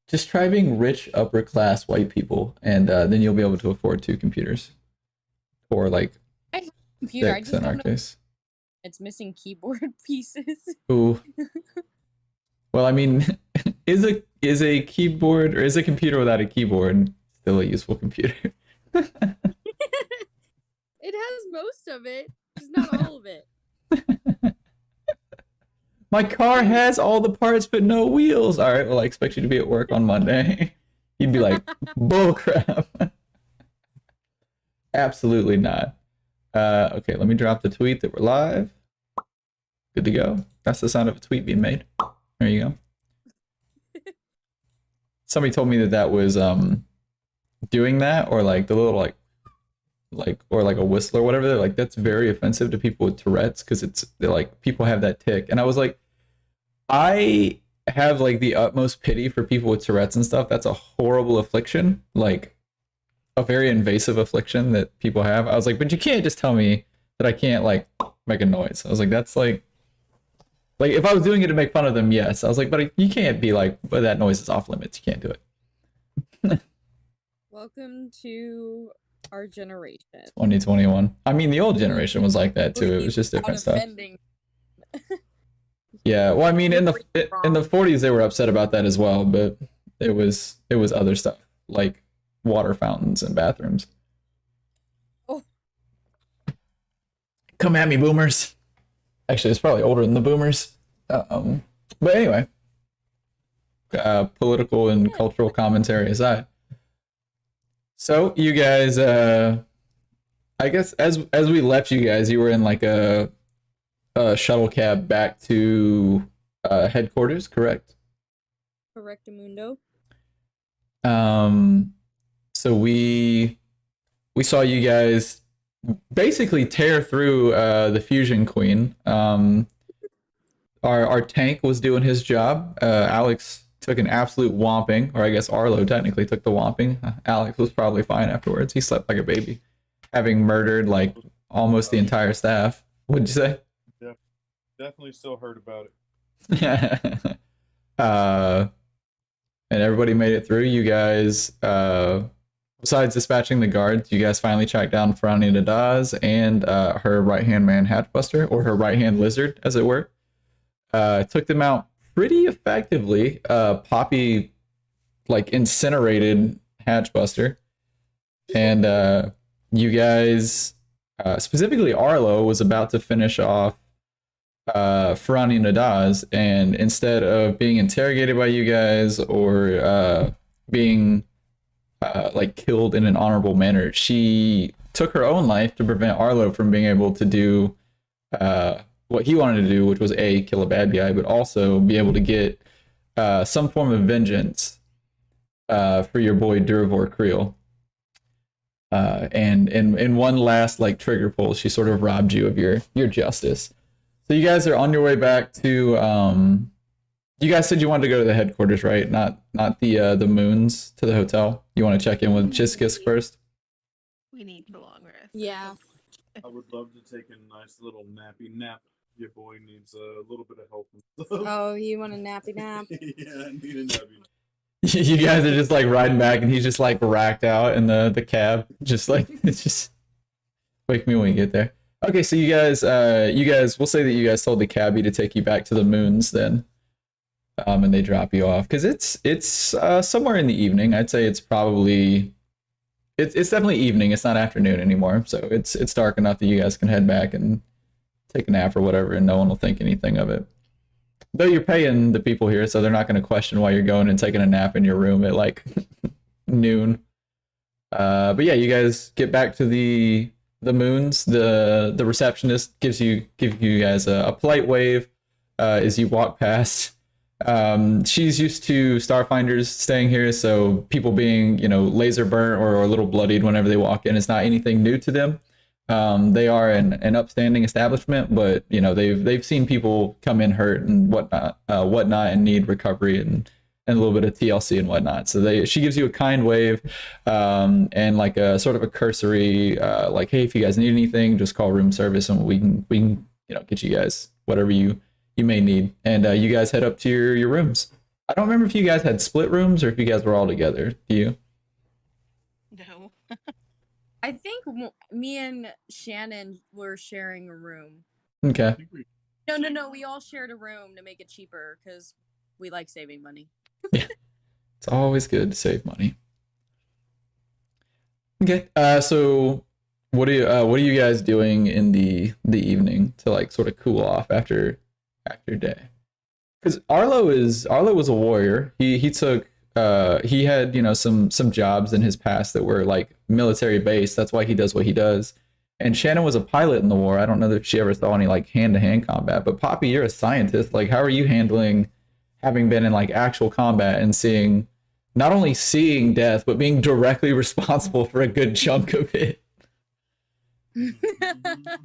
Just try being rich upper class white people, and then you'll be able to afford 2 computers, or like I have a computer. I 6 just in our don't know. case. It's missing keyboard pieces. Ooh. Well, I mean, is a keyboard or is a computer without a keyboard still a useful computer? It has most of it, just not all of it. My car has all the parts but no wheels. All right, well, I expect you to be at work on Monday. You'd be like, bull crap. Absolutely not. Okay, let me drop the tweet that we're live. Good to go. That's the sound of a tweet being made. There you go. Somebody told me that that was doing that, or like the little or like a whistle or whatever. They're like, that's very offensive to people with Tourette's because they're like, people have that tick. And I was like, I have like the utmost pity for people with Tourette's and stuff. That's a horrible affliction, like a very invasive affliction that people have. I was like, but you can't just tell me that I can't like make a noise. I was like, that's like if I was doing it to make fun of them, yes. I was like, but you can't be like, but that noise is off limits. You can't do it. Welcome to our generation. 2021. I mean, the old generation was like that too. It was just different stuff. Yeah. Well, I mean, in the 40s they were upset about that as well, but it was other stuff like water fountains and bathrooms. Oh. Come at me, boomers. Actually, it's probably older than the boomers. But anyway, political and cultural commentary aside. So you guys, I guess as we left you guys, you were in like a shuttle cab back to headquarters, correct? Correctamundo. So we saw you guys basically tear through the Fusion Queen. Our tank was doing his job. Alex took an absolute whomping, or I guess Arlo technically took the whomping. Alex was probably fine afterwards. He slept like a baby, having murdered like almost the entire staff. What'd you say? Yeah, definitely still heard about it. And everybody made it through. You guys, besides dispatching the guards, you guys finally tracked down Ferani Nadaz and her right-hand man Hatchbuster, or her right-hand lizard, as it were. Took them out pretty effectively. Poppy like incinerated Hatchbuster, and you guys, specifically Arlo, was about to finish off Ferani Nadaz, and instead of being interrogated by you guys or being like killed in an honorable manner, she took her own life to prevent Arlo from being able to do what he wanted to do, which was kill a bad guy, but also be able to get some form of vengeance for your boy Durvor Creel. And in one last like trigger pull, she sort of robbed you of your justice. So you guys are on your way back to you guys said you wanted to go to the headquarters, right? Not the moons, to the hotel. You want to check in with Chiskisk first? We need the long rest. Yeah. I would love to take a nice little nappy nap. Your boy needs a little bit of help. Oh, you want a nappy nap? Yeah, I need a nappy nap. You guys are just like riding back, and he's just like racked out in the cab. Just like, it's just wake me when you get there. Okay, so you guys, we'll say that you guys told the cabbie to take you back to the moons then, and they drop you off because it's somewhere in the evening. I'd say it's probably it's definitely evening. It's not afternoon anymore, so it's dark enough that you guys can head back and take a nap or whatever, and no one will think anything of it. Though you're paying the people here, so they're not going to question why you're going and taking a nap in your room at like noon. But yeah, you guys get back to the moons. The receptionist gives you guys a polite wave as you walk past. She's used to Starfinders staying here, so people being, laser burnt or a little bloodied whenever they walk in is not anything new to them. They are an upstanding establishment, but they've seen people come in hurt and whatnot, and need recovery and a little bit of TLC and whatnot. So she gives you a kind wave, and like a sort of a cursory, like, hey, if you guys need anything, just call room service and we can get you guys whatever you may need. And you guys head up to your rooms. I don't remember if you guys had split rooms or if you guys were all together. Do you? No. I think me and Shannon were sharing a room. Okay. I think we No. We all shared a room to make it cheaper because we like saving money. It's always good to save money. Okay. So what are you guys doing in the evening to like sort of cool off after day? Because Arlo was a warrior. He took he had, you know, some jobs in his past that were like military based. That's why he does what he does. And Shannon was a pilot in the war. I don't know if she ever saw any like hand-to-hand combat. But Poppy, you're a scientist. Like, how are you handling having been in like actual combat and seeing not only seeing death but being directly responsible for a good chunk of it?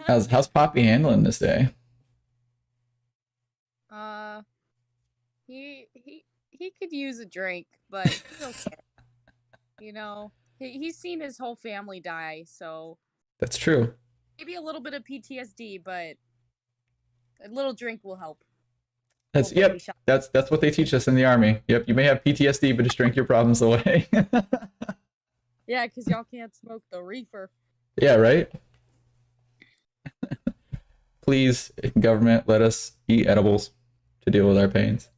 How's Poppy handling this day? He could use a drink, but it's okay. You know, he's seen his whole family die, so That's true. maybe a little bit of PTSD, but a little drink will help. That's Little yep. baby shot. That's what they teach us in the army. Yep. You may have PTSD, but just drink your problems away. Yeah, because y'all can't smoke the reefer. Yeah. Right. Please, government, let us eat edibles to deal with our pains.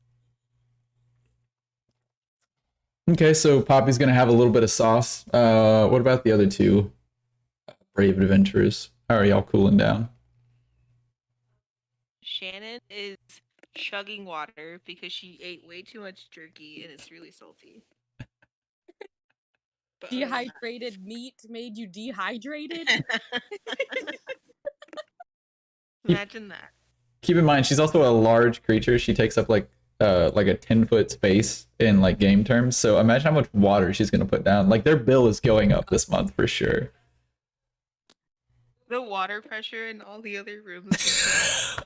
Okay, so Poppy's gonna have a little bit of sauce. What about the other two brave adventurers? How are y'all cooling down? Shannon is chugging water because she ate way too much jerky and it's really salty. But other than that- Dehydrated meat made you dehydrated? Imagine that. Keep in mind, she's also a large creature. She takes up like a 10-foot space in like game terms. So imagine how much water she's gonna put down. Like their bill is going up this month for sure. The water pressure in all the other rooms is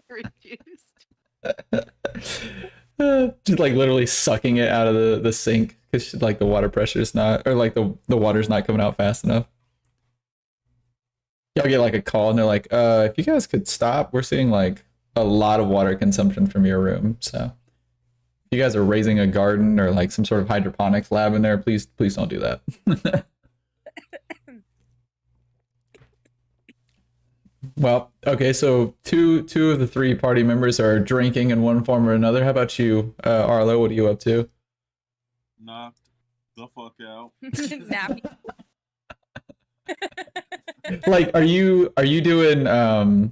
reduced. Just like literally sucking it out of the sink because like the water pressure is not, or like the water's not coming out fast enough. Y'all get like a call and they're like, if you guys could stop, we're seeing like a lot of water consumption from your room. So if you guys are raising a garden or like some sort of hydroponics lab in there, please don't do that. Well, okay, so two of the three party members are drinking in one form or another. How about you, Arlo? What are you up to? knocked the fuck out. Nappy. Like, are you doing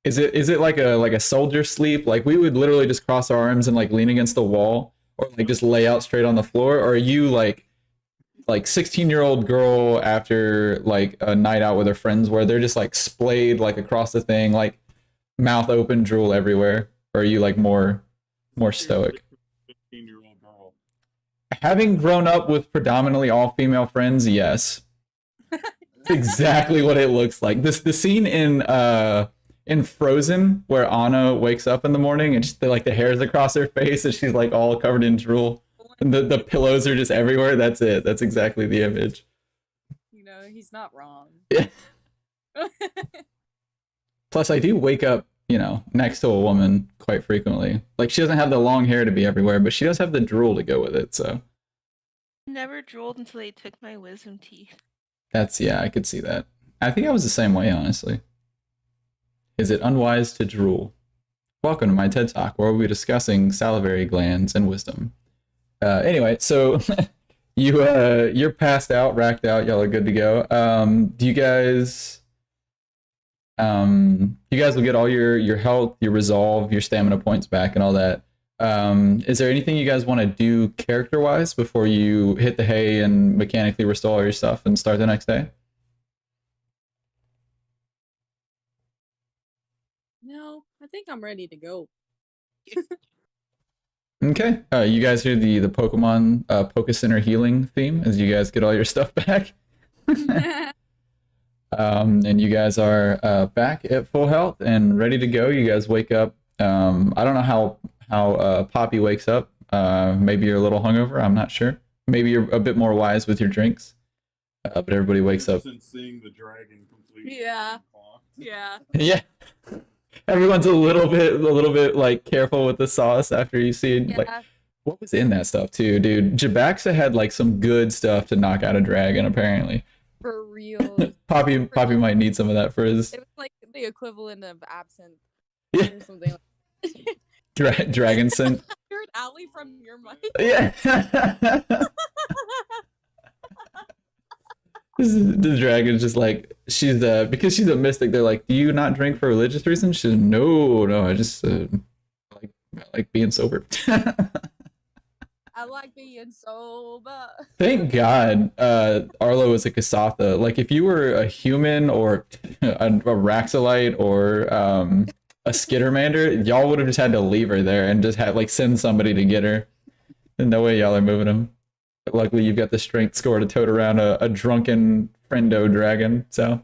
is it like a soldier sleep? Like we would literally just cross our arms and like lean against the wall, or like just lay out straight on the floor, or are you like 16-year-old girl after like a night out with her friends where they're just like splayed like across the thing, like mouth open, drool everywhere? Or are you like more stoic? 15-year-old girl. Having grown up with predominantly all female friends, yes. That's exactly what it looks like. The scene in Frozen where Anna wakes up in the morning and just like the hairs across her face and she's like all covered in drool. And the pillows are just everywhere. That's it. That's exactly the image. You know, he's not wrong. Yeah. Plus, I do wake up, you know, next to a woman quite frequently. Like, she doesn't have the long hair to be everywhere, but she does have the drool to go with it. So Never drooled until they took my wisdom teeth. that's, yeah, I could see that. I think I was the same way, honestly. Is it unwise to drool? Welcome to my TED Talk, where we'll be discussing salivary glands and wisdom. Anyway, so you're passed out, racked out. Y'all are good to go. Do you guys will get all your health, your resolve, your stamina points back, and all that. Is there anything you guys want to do character-wise before you hit the hay and mechanically restore all your stuff and start the next day? No, I think I'm ready to go. Okay. You guys hear the Pokemon Poké Center healing theme as you guys get all your stuff back. And you guys are back at full health and ready to go. You guys wake up. I don't know how Poppy wakes up. Maybe you're a little hungover. I'm not sure. Maybe you're a bit more wise with your drinks. But everybody wakes up. Since seeing the dragon completely. Yeah. Yeah. Yeah. Everyone's a little bit like careful with the sauce after you see Yeah. like What was in that stuff too, dude? Jabaxa had like some good stuff to knock out a dragon, apparently. For real. Poppy might need some of that for his It was like the equivalent of absinthe yeah, or something like dragon scent. I heard Allie from your mic. Yeah. The dragon's just like she's because she's a mystic. They're like, do you not drink for religious reasons? She's no, I just I like being sober. I like being sober. Thank God, Arlo is a Kasatha. Like, if you were a human or a Raxolite or a Skittermander, y'all would have just had to leave her there and just had like send somebody to get her. And no way y'all are moving him. But luckily, you've got the strength score to tote around a drunken friendo dragon. So,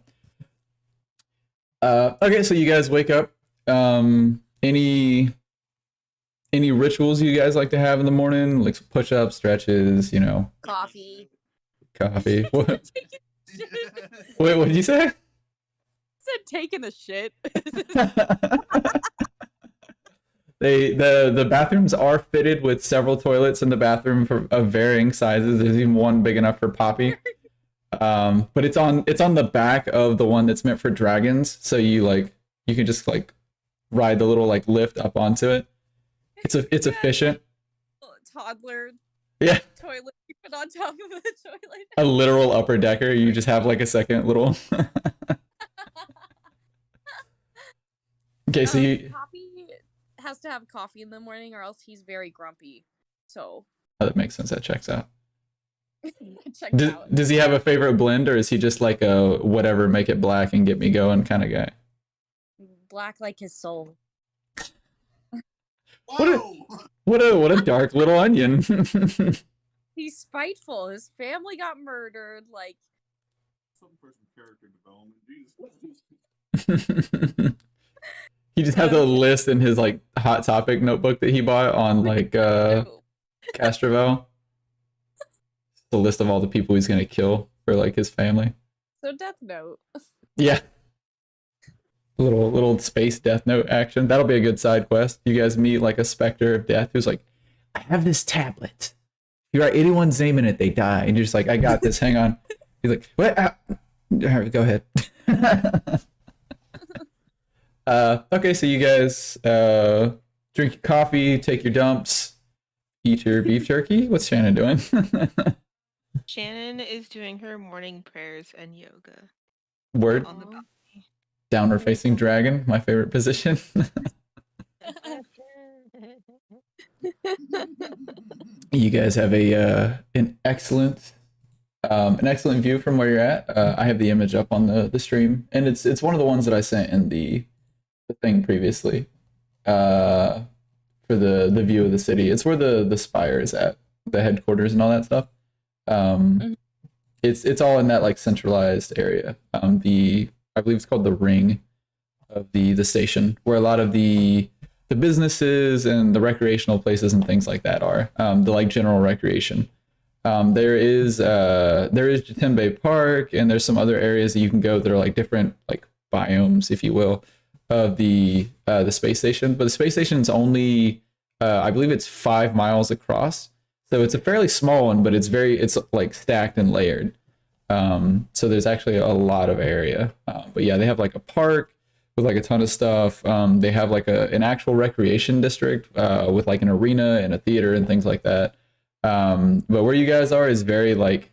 okay, so you guys wake up. Any rituals you guys like to have in the morning, like push-ups, stretches, you know? Coffee. What? Wait, what did you say? I said taking a shit. The bathrooms are fitted with several toilets in the bathroom of varying sizes. There's even one big enough for Poppy. But it's on the back of the one that's meant for dragons, so you can just like ride the little like lift up onto it. It's efficient. Toddler Yeah. toilet you put on top of the toilet. A literal upper decker. You just have like a second little. Okay, so Poppy has to have coffee in the morning, or else he's very grumpy. So oh, that makes sense. That checks out. check out. Does he have a favorite blend, or is he just like a whatever, make it black and get me going kind of guy? Black like his soul. What a dark little onion. He's spiteful. His family got murdered. Like Some person character development. Jesus. He just has a list in his like Hot Topic notebook that he bought on like Castrovel. The list of all the people he's gonna kill for like his family. So Death Note. Yeah. Little space Death Note action. That'll be a good side quest. You guys meet like a specter of death who's like, I have this tablet. You write anyone's name in it, they die. And you're just like, I got this. Hang on. He's like, what? All right, go ahead. Okay, so you guys drink your coffee, take your dumps, eat your beef jerky. What's Shannon doing? Shannon is doing her morning prayers and yoga Word. on the balcony. Downward facing dragon, my favorite position. You guys have an excellent view from where you're at. I have the image up on the stream, and it's one of the ones that I sent in the thing previously. For the view of the city, it's where the spire is at, the headquarters and all that stuff. It's all in that like centralized area. I believe it's called the ring of the station, where a lot of the businesses and the recreational places and things like that are. The like general recreation. There is Jatembe Park, and there's some other areas that you can go that are like different like biomes, if you will, of the space station. But the space station is only I believe it's 5 miles across, so it's a fairly small one, but it's like stacked and layered. So there's actually a lot of area. But yeah, they have like a park with like a ton of stuff. They have like an actual recreation district with like an arena and a theater and things like that. But where you guys are is very like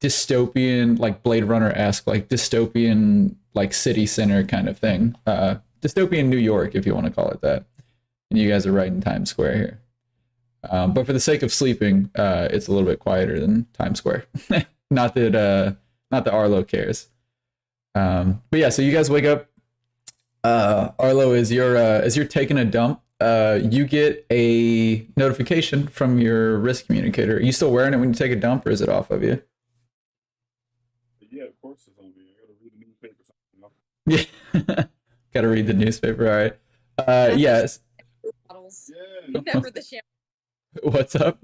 dystopian, like Blade Runner-esque, like dystopian, like city center kind of thing. Dystopian New York, if you want to call it that. And you guys are right in Times Square here. But for the sake of sleeping, it's a little bit quieter than Times Square. Not that Arlo cares. But yeah, so you guys wake up. Arlo, as you're taking a dump, you get a notification from your wrist communicator. Are you still wearing it when you take a dump, or is it off of you? Yeah, of course it's on me. I gotta read the newspaper. Yeah. Gotta read the newspaper. All right. Yes. Bottles. Yeah. Never the shampoo. What's up?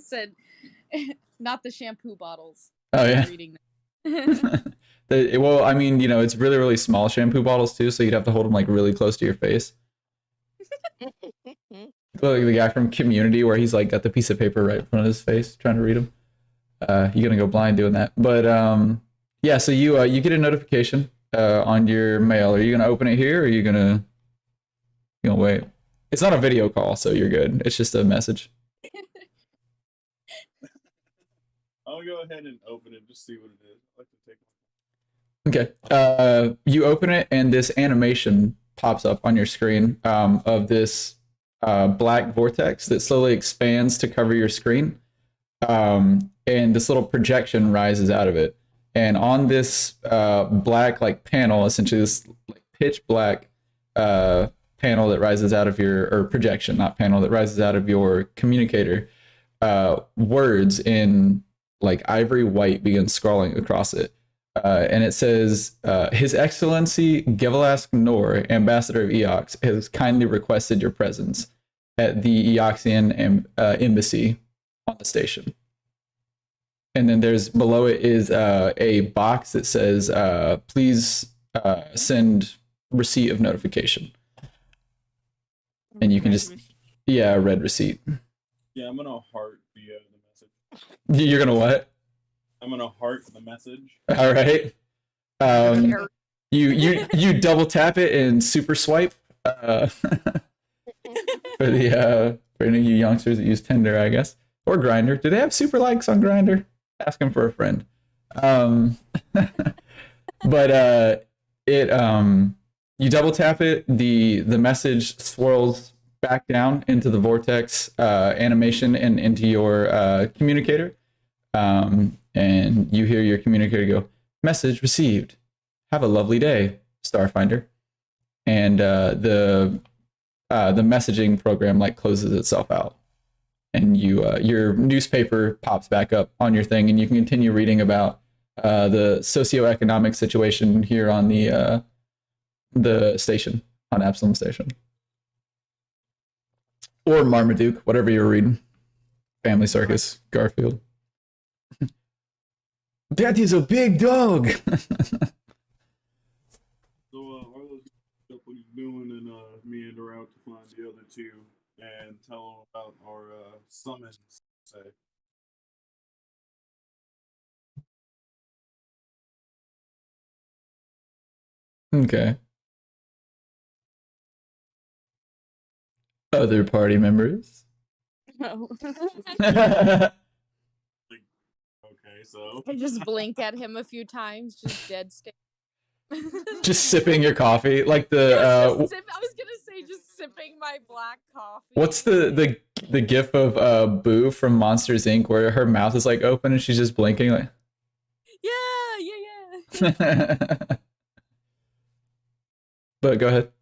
Said, not the shampoo bottles. Oh yeah. Reading them. Well, I mean, it's really, really small shampoo bottles too, so you'd have to hold them like really close to your face. Like the guy from Community where he's like got the piece of paper right in front of his face trying to read them. You're gonna go blind doing that. But yeah, so you get a notification on your mail. Are you gonna open it here or are you gonna wait? It's not a video call, so you're good. It's just a message. I'll go ahead and open it, just see what it is. I'd like to take Okay. You open it and this animation pops up on your screen of this black vortex that slowly expands to cover your screen. And this little projection rises out of it. And on this black like panel, essentially this like pitch black panel that rises out of your, or projection, not panel, that rises out of your communicator, words in like ivory white begin scrawling across it. And it says, His Excellency Gevelask Nor, Ambassador of Eox, has kindly requested your presence at the Eoxian embassy on the station. And then there's below it is a box that says, please send receipt of notification. And you can just, yeah, red receipt. Yeah, I'm gonna heart the message. You're gonna what? I'm gonna heart the message. All right. You double tap it and super swipe for the for any of you youngsters that use Tinder, I guess, or Grinder. Do they have super likes on Grinder? Ask them for a friend. But you double tap it, the message swirls back down into the vortex animation and into your communicator. And you hear your communicator go, message received. Have a lovely day, Starfinder. And the messaging program like closes itself out. And your newspaper pops back up on your thing, and you can continue reading about the socioeconomic situation here on the station, on Absalom Station. Or Marmaduke, whatever you're reading. Family Circus, Garfield. That is a big dog! So, Arlo's up what he's doing and meander out to find the other two and tell them about our summons, say. Okay. Other party members? No. Okay, so. I just blink at him a few times, just dead stare. Just sipping your coffee, like the I was gonna say just sipping my black coffee. what's the gif of Boo from Monsters Inc. where her mouth is like open and she's just blinking like Yeah. But go ahead.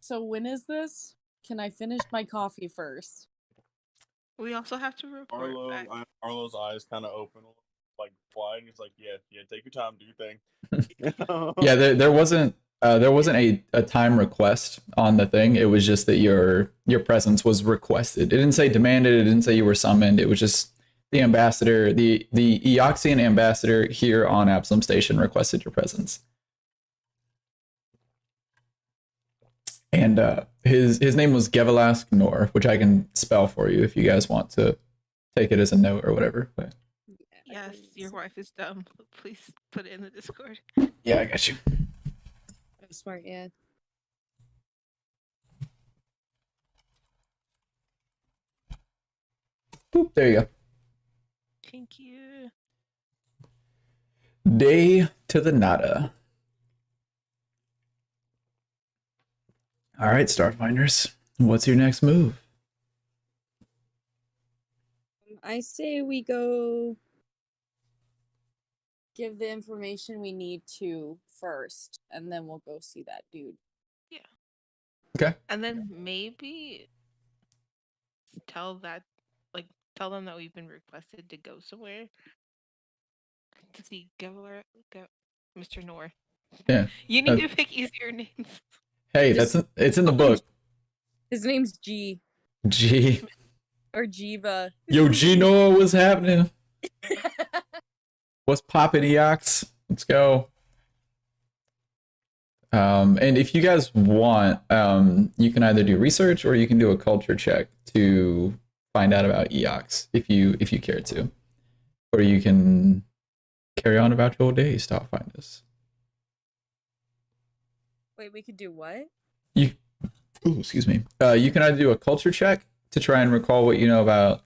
So when is this? Can I finish my coffee first? We also have to report back. Arlo's eyes kind of open, like wide. He's like, "Yeah, take your time, do your thing." Yeah, there wasn't a time request on the thing. It was just that your presence was requested. It didn't say demanded. It didn't say you were summoned. It was just the ambassador, the Eoxian ambassador here on Absalom Station requested your presence. And his name was Gevelask Nor, which I can spell for you if you guys want to take it as a note or whatever. But Yes, your wife is dumb. Please put it in the Discord. yeah, I got you. I'm smart, yeah. Boop, there you go. Thank you. Day to the nada. All right, Starfinders. What's your next move? I say we go give the information we need to first, and then we'll go see that dude. Yeah. Okay. And then maybe tell them that we've been requested to go somewhere to see Mr. Nor. Yeah. You need to pick easier names. Hey, it's in the book. His name's G. G. Or Jiva. Yo, Gino, what's happening? What's poppin', Eox? Let's go. And if you guys want, you can either do research or you can do a culture check to find out about Eox if you care to, or you can carry on about your day, Starfinders. Wait, we could do what? You, ooh, excuse me. You can either do a culture check to try and recall what you know about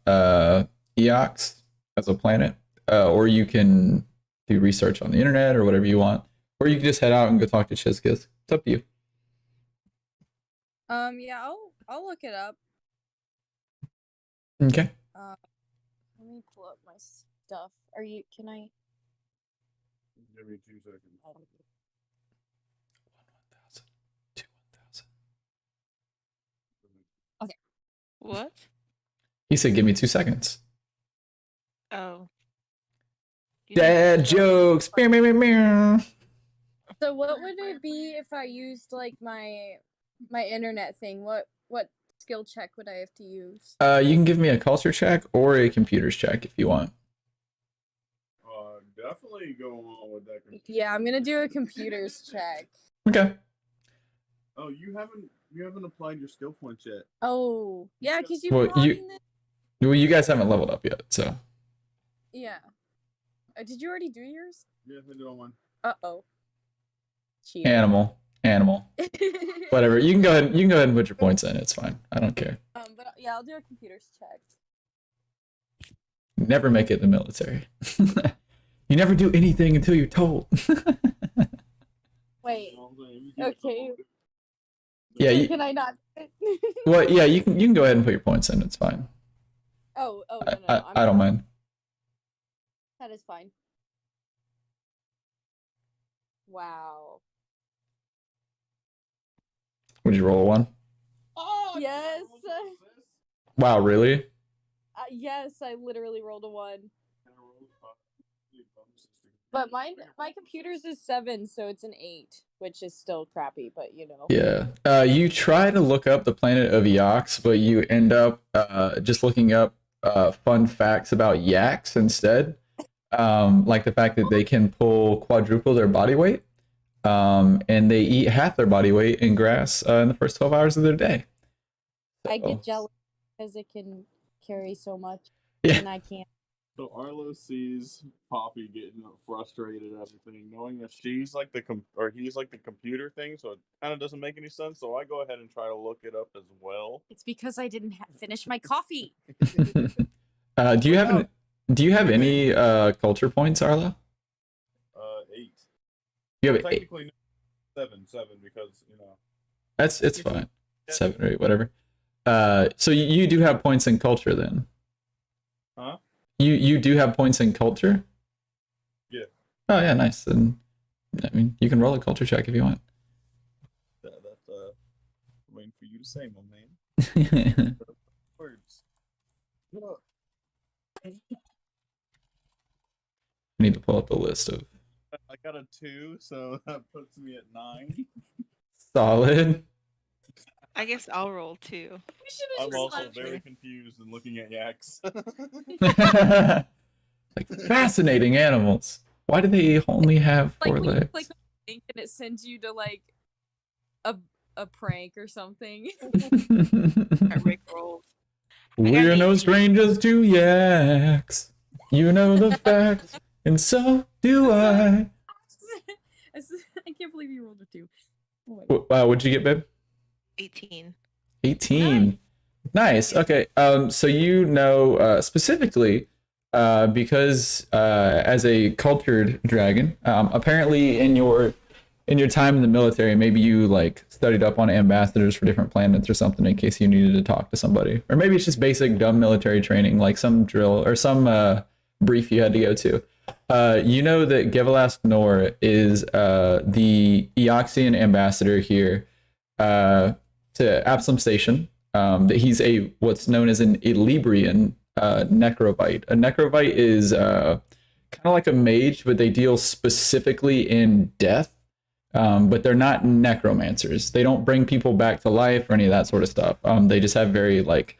Eox as a planet, or you can do research on the internet or whatever you want, or you can just head out and go talk to Chiskisk. It's up to you. Yeah, I'll look it up. Okay. Let me pull up my stuff. Can I? Give me 2 seconds. 1,000, 2,000. Okay. What? He said, "Give me 2 seconds." Oh. Dad jokes. Meow, meow, meow, meow. So what would it be if I used like my internet thing? What skill check would I have to use? You can give me a culture check or a computers check if you want. Definitely go on with that. Yeah, I'm gonna do a computers check. Okay. Oh, you haven't applied your skill points yet. Oh, yeah, because you Well, brought you- in this. Well, you guys haven't leveled up yet, so. Yeah. Did you already do yours? Yeah, I did on one. Uh-oh. Cheater. Animal. Whatever. You can go ahead and put your points in. It's fine. I don't care. But yeah, I'll do a computers check. Never make it in the military. You never do anything until you're told. Wait. You know what I'm saying? You get Okay. something. Yeah, So you- can I not? Well, yeah, you can go ahead and put your points in. It's fine. Oh, no, I don't mind. That is fine. Wow. Would you roll a 1? Oh, Yes. Wow, really? Yes, I literally rolled a 1. But my computer's is 7, so it's an 8, which is still crappy, but you know. Yeah. You try to look up the planet of Yox, but you end up just looking up fun facts about yaks instead. Like the fact that they can pull quadruple their body weight. And they eat half their body weight in grass in the first 12 hours of their day. I So, get jealous because it can carry so much, Yeah. and I can't. So Arlo sees Poppy getting frustrated at everything, knowing that she's like he's like the computer thing, so it kind of doesn't make any sense. So I go ahead and try to look it up as well. It's because I didn't finish my coffee. do you have any culture points, Arlo? 8. You have 8. Technically, 7 because It's fine. 7 or 8, whatever. So you do have points in culture then? Huh? You do have points in culture? Yeah. Oh yeah, nice. Then I mean, you can roll a culture check if you want. That's waiting for you to say, my man. Words. I need to pull up the list of I got a 2, so that puts me at 9. solid. I guess I'll roll too. We should have I'm just also left very it. confused and looking at yaks. Like fascinating animals. Why do they only have 4 Like when you legs? click on the link and it sends you to like a prank or something. Rick rolls. We're no 18. strangers to yaks. You know the facts, and so do I. I can't believe you rolled a 2. Oh my God. What'd you get, babe? 18. 18. Nice. Okay. So you know specifically because as a cultured dragon, apparently in your time in the military, maybe you like studied up on ambassadors for different planets or something in case you needed to talk to somebody, or maybe it's just basic dumb military training, like some drill or some brief you had to go to. You know that Gevelask Nor is the Eoxian ambassador here to Absalom Station. That he's what's known as an Elibrian necrovite. A necrovite is kind of like a mage, but they deal specifically in death. But they're not necromancers. They don't bring people back to life or any of that sort of stuff. They just have very like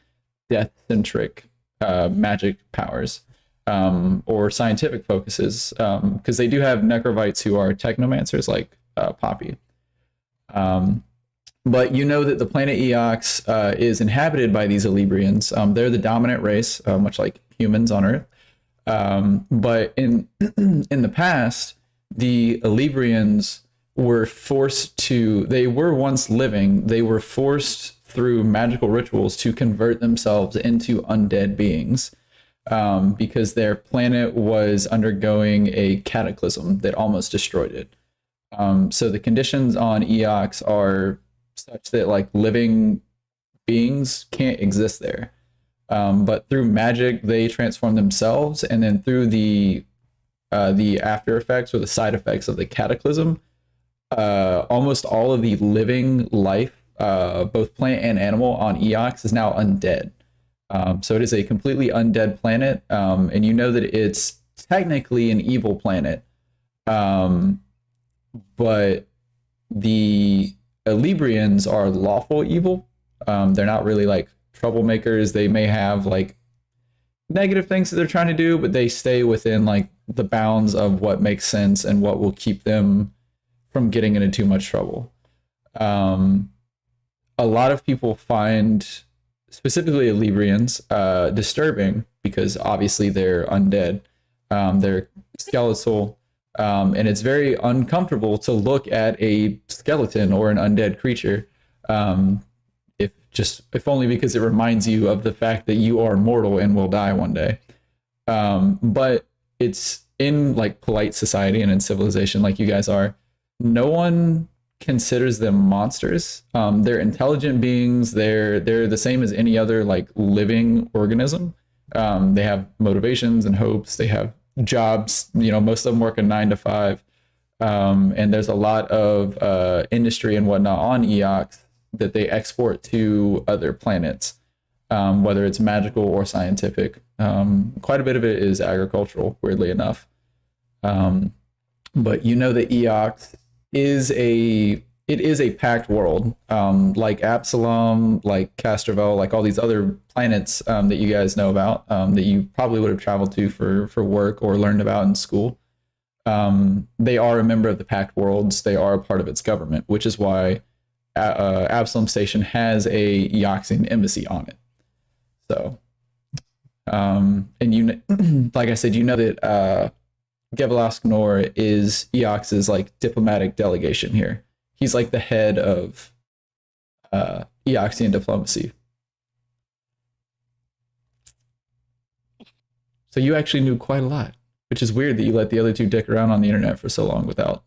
death-centric magic powers or scientific focuses. Because they do have necrovites who are technomancers, like Poppy. But you know that the planet Eox is inhabited by these Elybrians. They're the dominant race, much like humans on Earth. But in in the past, the Elybrians were forced to. They were once living. They were forced through magical rituals to convert themselves into undead beings, because their planet was undergoing a cataclysm that almost destroyed it. So the conditions on Eox are such that like living beings can't exist there. But through magic, they transform themselves, and then through the after effects or the side effects of the cataclysm, almost all of the living life, both plant and animal on Eox, is now undead. So it is a completely undead planet, and you know that it's technically an evil planet, but the Elybrians are lawful evil. They're not really like troublemakers. They may have like negative things that they're trying to do, but they stay within like the bounds of what makes sense and what will keep them from getting into too much trouble. A lot of people find specifically Elybrians disturbing because obviously they're undead. They're skeletal. And it's very uncomfortable to look at a skeleton or an undead creature, if only because it reminds you of the fact that you are mortal and will die one day. But it's in like polite society and in civilization like you guys are, no one considers them monsters. They're intelligent beings. They're the same as any other like living organism. They have motivations and hopes. They have jobs, most of them work a 9 to 5, and there's a lot of industry and whatnot on Eox that they export to other planets, whether it's magical or scientific. Quite a bit of it is agricultural, weirdly enough. But you know that Eox is a packed world, like Absalom, like Castrovel, like all these other planets that you guys know about, that you probably would have traveled to for work or learned about in school. They are a member of the Pact Worlds. They are a part of its government, which is why Absalom Station has a Eoxian embassy on it. So, and like I said, you know that Gevelask Nor is Eox's like diplomatic delegation here. He's like the head of Eoxian diplomacy. So you actually knew quite a lot, which is weird that you let the other two dick around on the internet for so long without.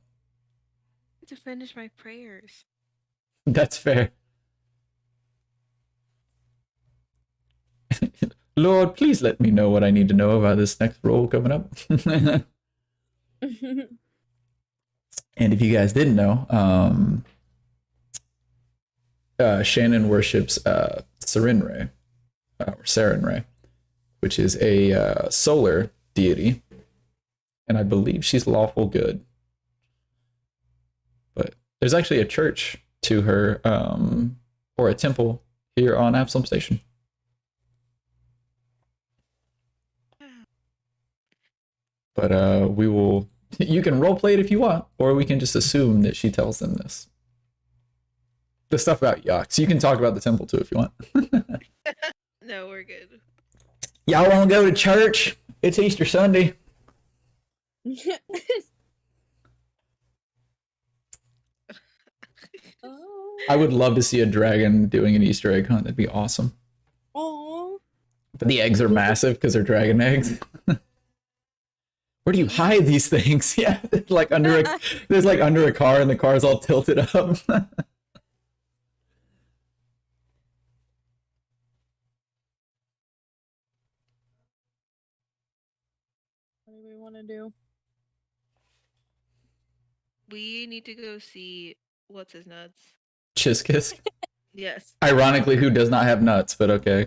To finish my prayers. That's fair. Lord, please let me know what I need to know about this next roll coming up. And if you guys didn't know, Shannon worships Sarenrae, or Sarenrae, which is a solar deity, and I believe she's lawful good. But there's actually a church to her, or a temple here on Absalom Station. But we will. You can roleplay it if you want, or we can just assume that she tells them this. The stuff about Eox. You can talk about the temple too if you want. No, we're good. Y'all want to go to church? It's Easter Sunday. Oh. I would love to see a dragon doing an Easter egg hunt. That'd be awesome. Oh. But the eggs are massive because they're dragon eggs. Where do you hide these things? Yeah, like there's like under a car, and the car's all tilted up. What do we want to do? We need to go see what's his nuts. Chiskisk. Yes. Ironically, who does not have nuts, but okay.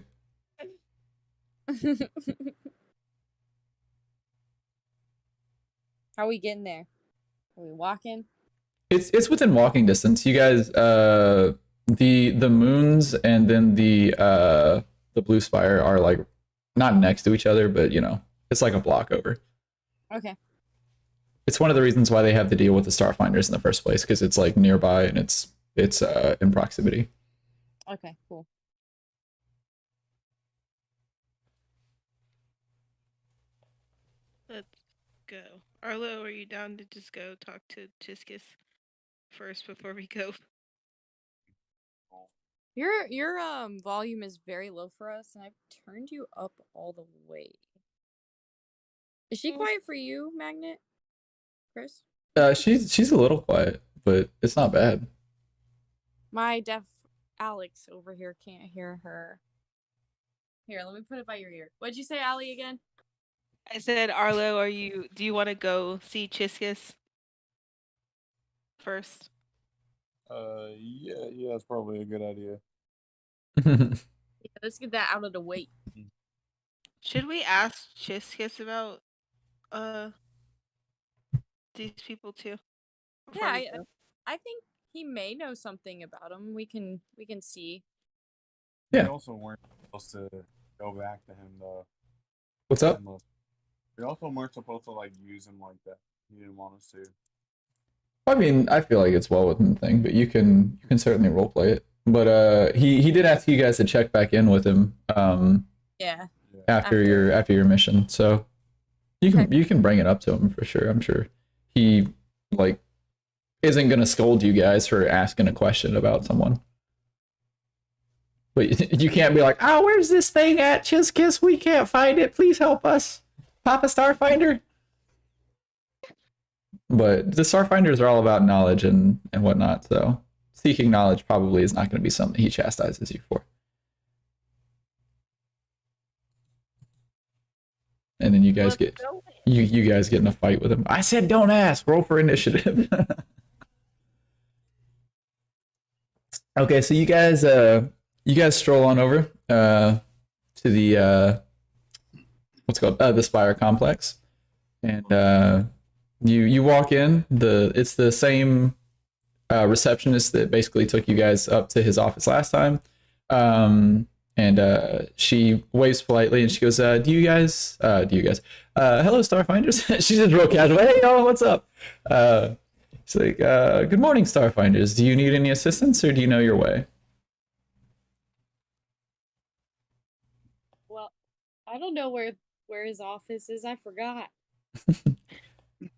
How are we getting there? Are we walking? It's within walking distance. You guys, the moons and then the blue spire are like not next to each other, but it's like a block over. Okay. It's one of the reasons why they have to deal with the Starfinders in the first place, because it's like nearby and it's it's in proximity. Okay, cool. Let's go. Arlo, are you down to just go talk to Chiskisk first before we go? Your volume is very low for us, and I've turned you up all the way. Is she quiet for you, Magnet? Chris? She's a little quiet, but it's not bad. My deaf Alex over here can't hear her. Here, let me put it by your ear. What'd you say, Allie, again? I said, Arlo, do you want to go see Chiskisk first? Yeah, it's probably a good idea. Yeah, let's get that out of the way. Should we ask Chiskisk about these people too? Yeah, I think he may know something about him. We can see. We Yeah. also weren't supposed to go back to him though. What's up? We also weren't supposed to like use him like that. He didn't want us to. I mean, I feel like it's well within the thing, but you can certainly roleplay it. But he did ask you guys to check back in with him Yeah. after your mission. So you can bring it up to him for sure. I'm sure he like isn't gonna scold you guys for asking a question about someone. But you can't be like, oh, where's this thing at, Chiskisk? We can't find it. Please help us, Papa Starfinder. But the Starfinders are all about knowledge and whatnot, so seeking knowledge probably is not going to be something he chastises you for. And then you guys get you guys get in a fight with him. I said don't ask. Roll for initiative. Okay, so you guys stroll on over to the what's it called the Spire complex, and you walk in. It's the same receptionist that basically took you guys up to his office last time. And she waves politely and she goes, do you guys, hello, Starfinders. She's just real casual. Hey, y'all, what's up? She's like, good morning, Starfinders. Do you need any assistance or do you know your way? Well, I don't know where his office is. I forgot.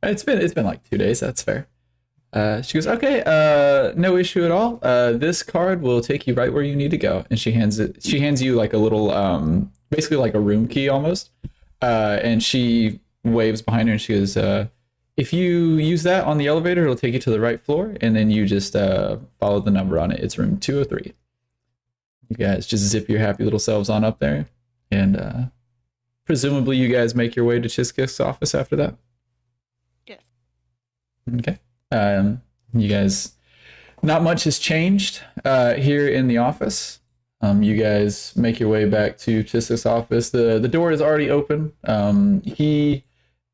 It's been like 2 days. That's fair. She goes, okay, no issue at all. This card will take you right where you need to go. And she hands you like a little, basically like a room key almost. And she waves behind her and she goes, if you use that on the elevator, it'll take you to the right floor. And then you just follow the number on it. It's room 203. You guys just zip your happy little selves on up there. And presumably you guys make your way to Chiskisk's office after that. Yes. Okay. You guys, not much has changed here in the office. You guys make your way back to Chiskisk's office. The door is already open. He,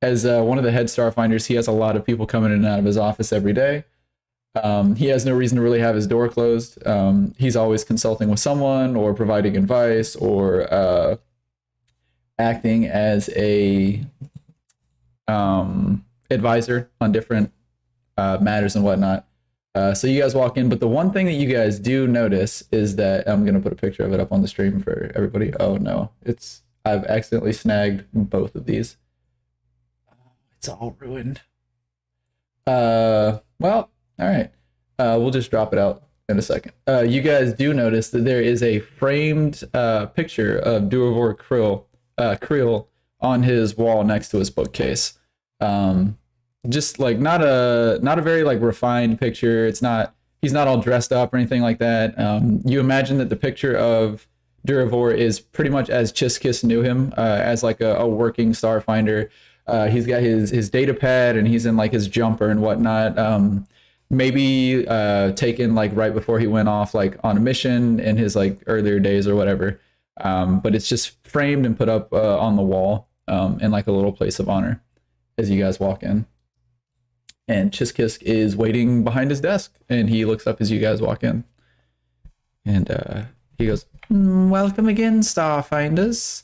as one of the head Starfinders, he has a lot of people coming in and out of his office every day. He has no reason to really have his door closed. He's always consulting with someone or providing advice or acting as a advisor on different matters and whatnot. So you guys walk in, but the one thing that you guys do notice is that I'm gonna put a picture of it up on the stream for everybody. Oh no, I've accidentally snagged both of these. It's all ruined. Well, all right. We'll just drop it out in a second. You guys do notice that there is a framed picture of Durivor Creel on his wall next to his bookcase. Just like not a very like refined picture. He's not all dressed up or anything like that. You imagine that the picture of Durivor is pretty much as Chiskisk knew him, as like a working Starfinder. He's got his data pad and he's in like his jumper and whatnot. Maybe taken like right before he went off like on a mission in his like earlier days or whatever. But it's just framed and put up on the wall in like a little place of honor as you guys walk in. And Chiskisk is waiting behind his desk, and he looks up as you guys walk in. And he goes, welcome again, Starfinders.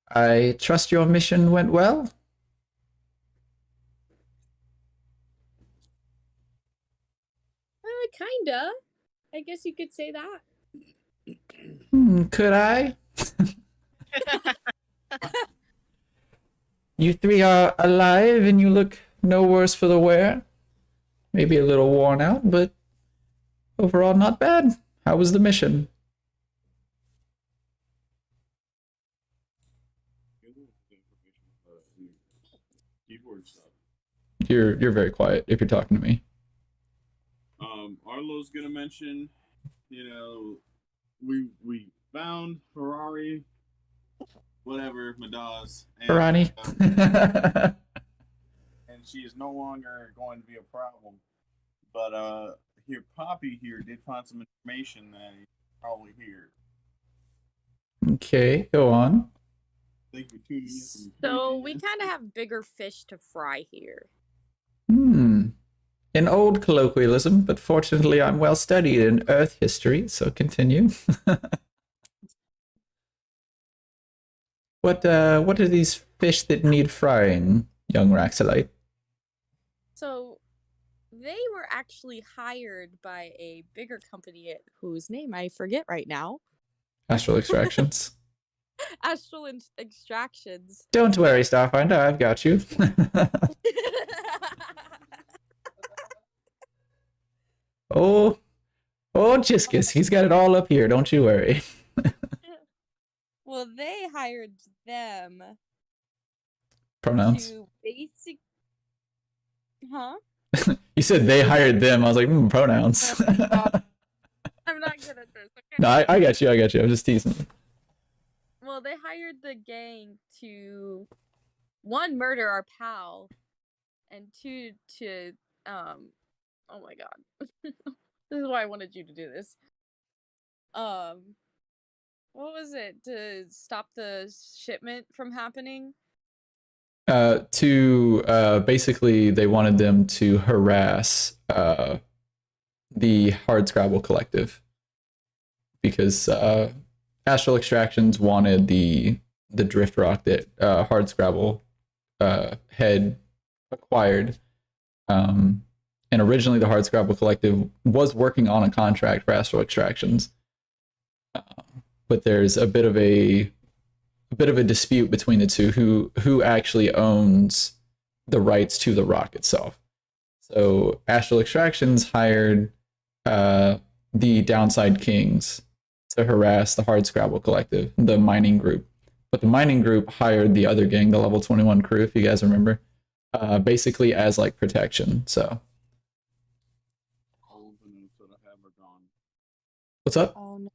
I trust your mission went well. Kinda. I guess you could say that. Could I? You three are alive and you look no worse for the wear. Maybe a little worn out, but overall not bad. How was the mission? Keyboard stuff. You're very quiet if you're talking to me. Arlo's gonna mention, you know, we found Ferrari, whatever, Nadaz, and, Ferani. and she is no longer going to be a problem. But here, Poppy here did find some information that he's probably here. Okay, go on. Thank you for tuning in. So we kind of have bigger fish to fry here. An old colloquialism, but fortunately I'm well studied in Earth history, so continue. What are these fish that need frying, young Raxolite? So they were actually hired by a bigger company whose name I forget right now. Astral Extractions. Astral Extractions. Don't worry, Starfinder, I've got you. Oh, Chiskisk, he's got it all up here, don't you worry. Well, they hired them Pronouns. to basic. Huh? You said they hired them. I was like, pronouns. I'm not good at this. Okay. No, I got you. I'm just teasing. Well, they hired the gang to, one, murder our pal, and two, to oh my god. This is why I wanted you to do this. What was it? To stop the shipment from happening? Basically they wanted them to harass the Hardscrabble Collective because Astral Extractions wanted the drift rock that Hardscrabble had acquired. And originally the Hardscrabble Collective was working on a contract for Astral Extractions. But there's a bit of a dispute between the two who actually owns the rights to the rock itself. So Astral Extractions hired the Downside Kings to harass the Hardscrabble Collective, the mining group. But the mining group hired the other gang, the level 21 crew, if you guys remember, basically as like protection. So All of the notes that I have are gone. what's up? Oh no.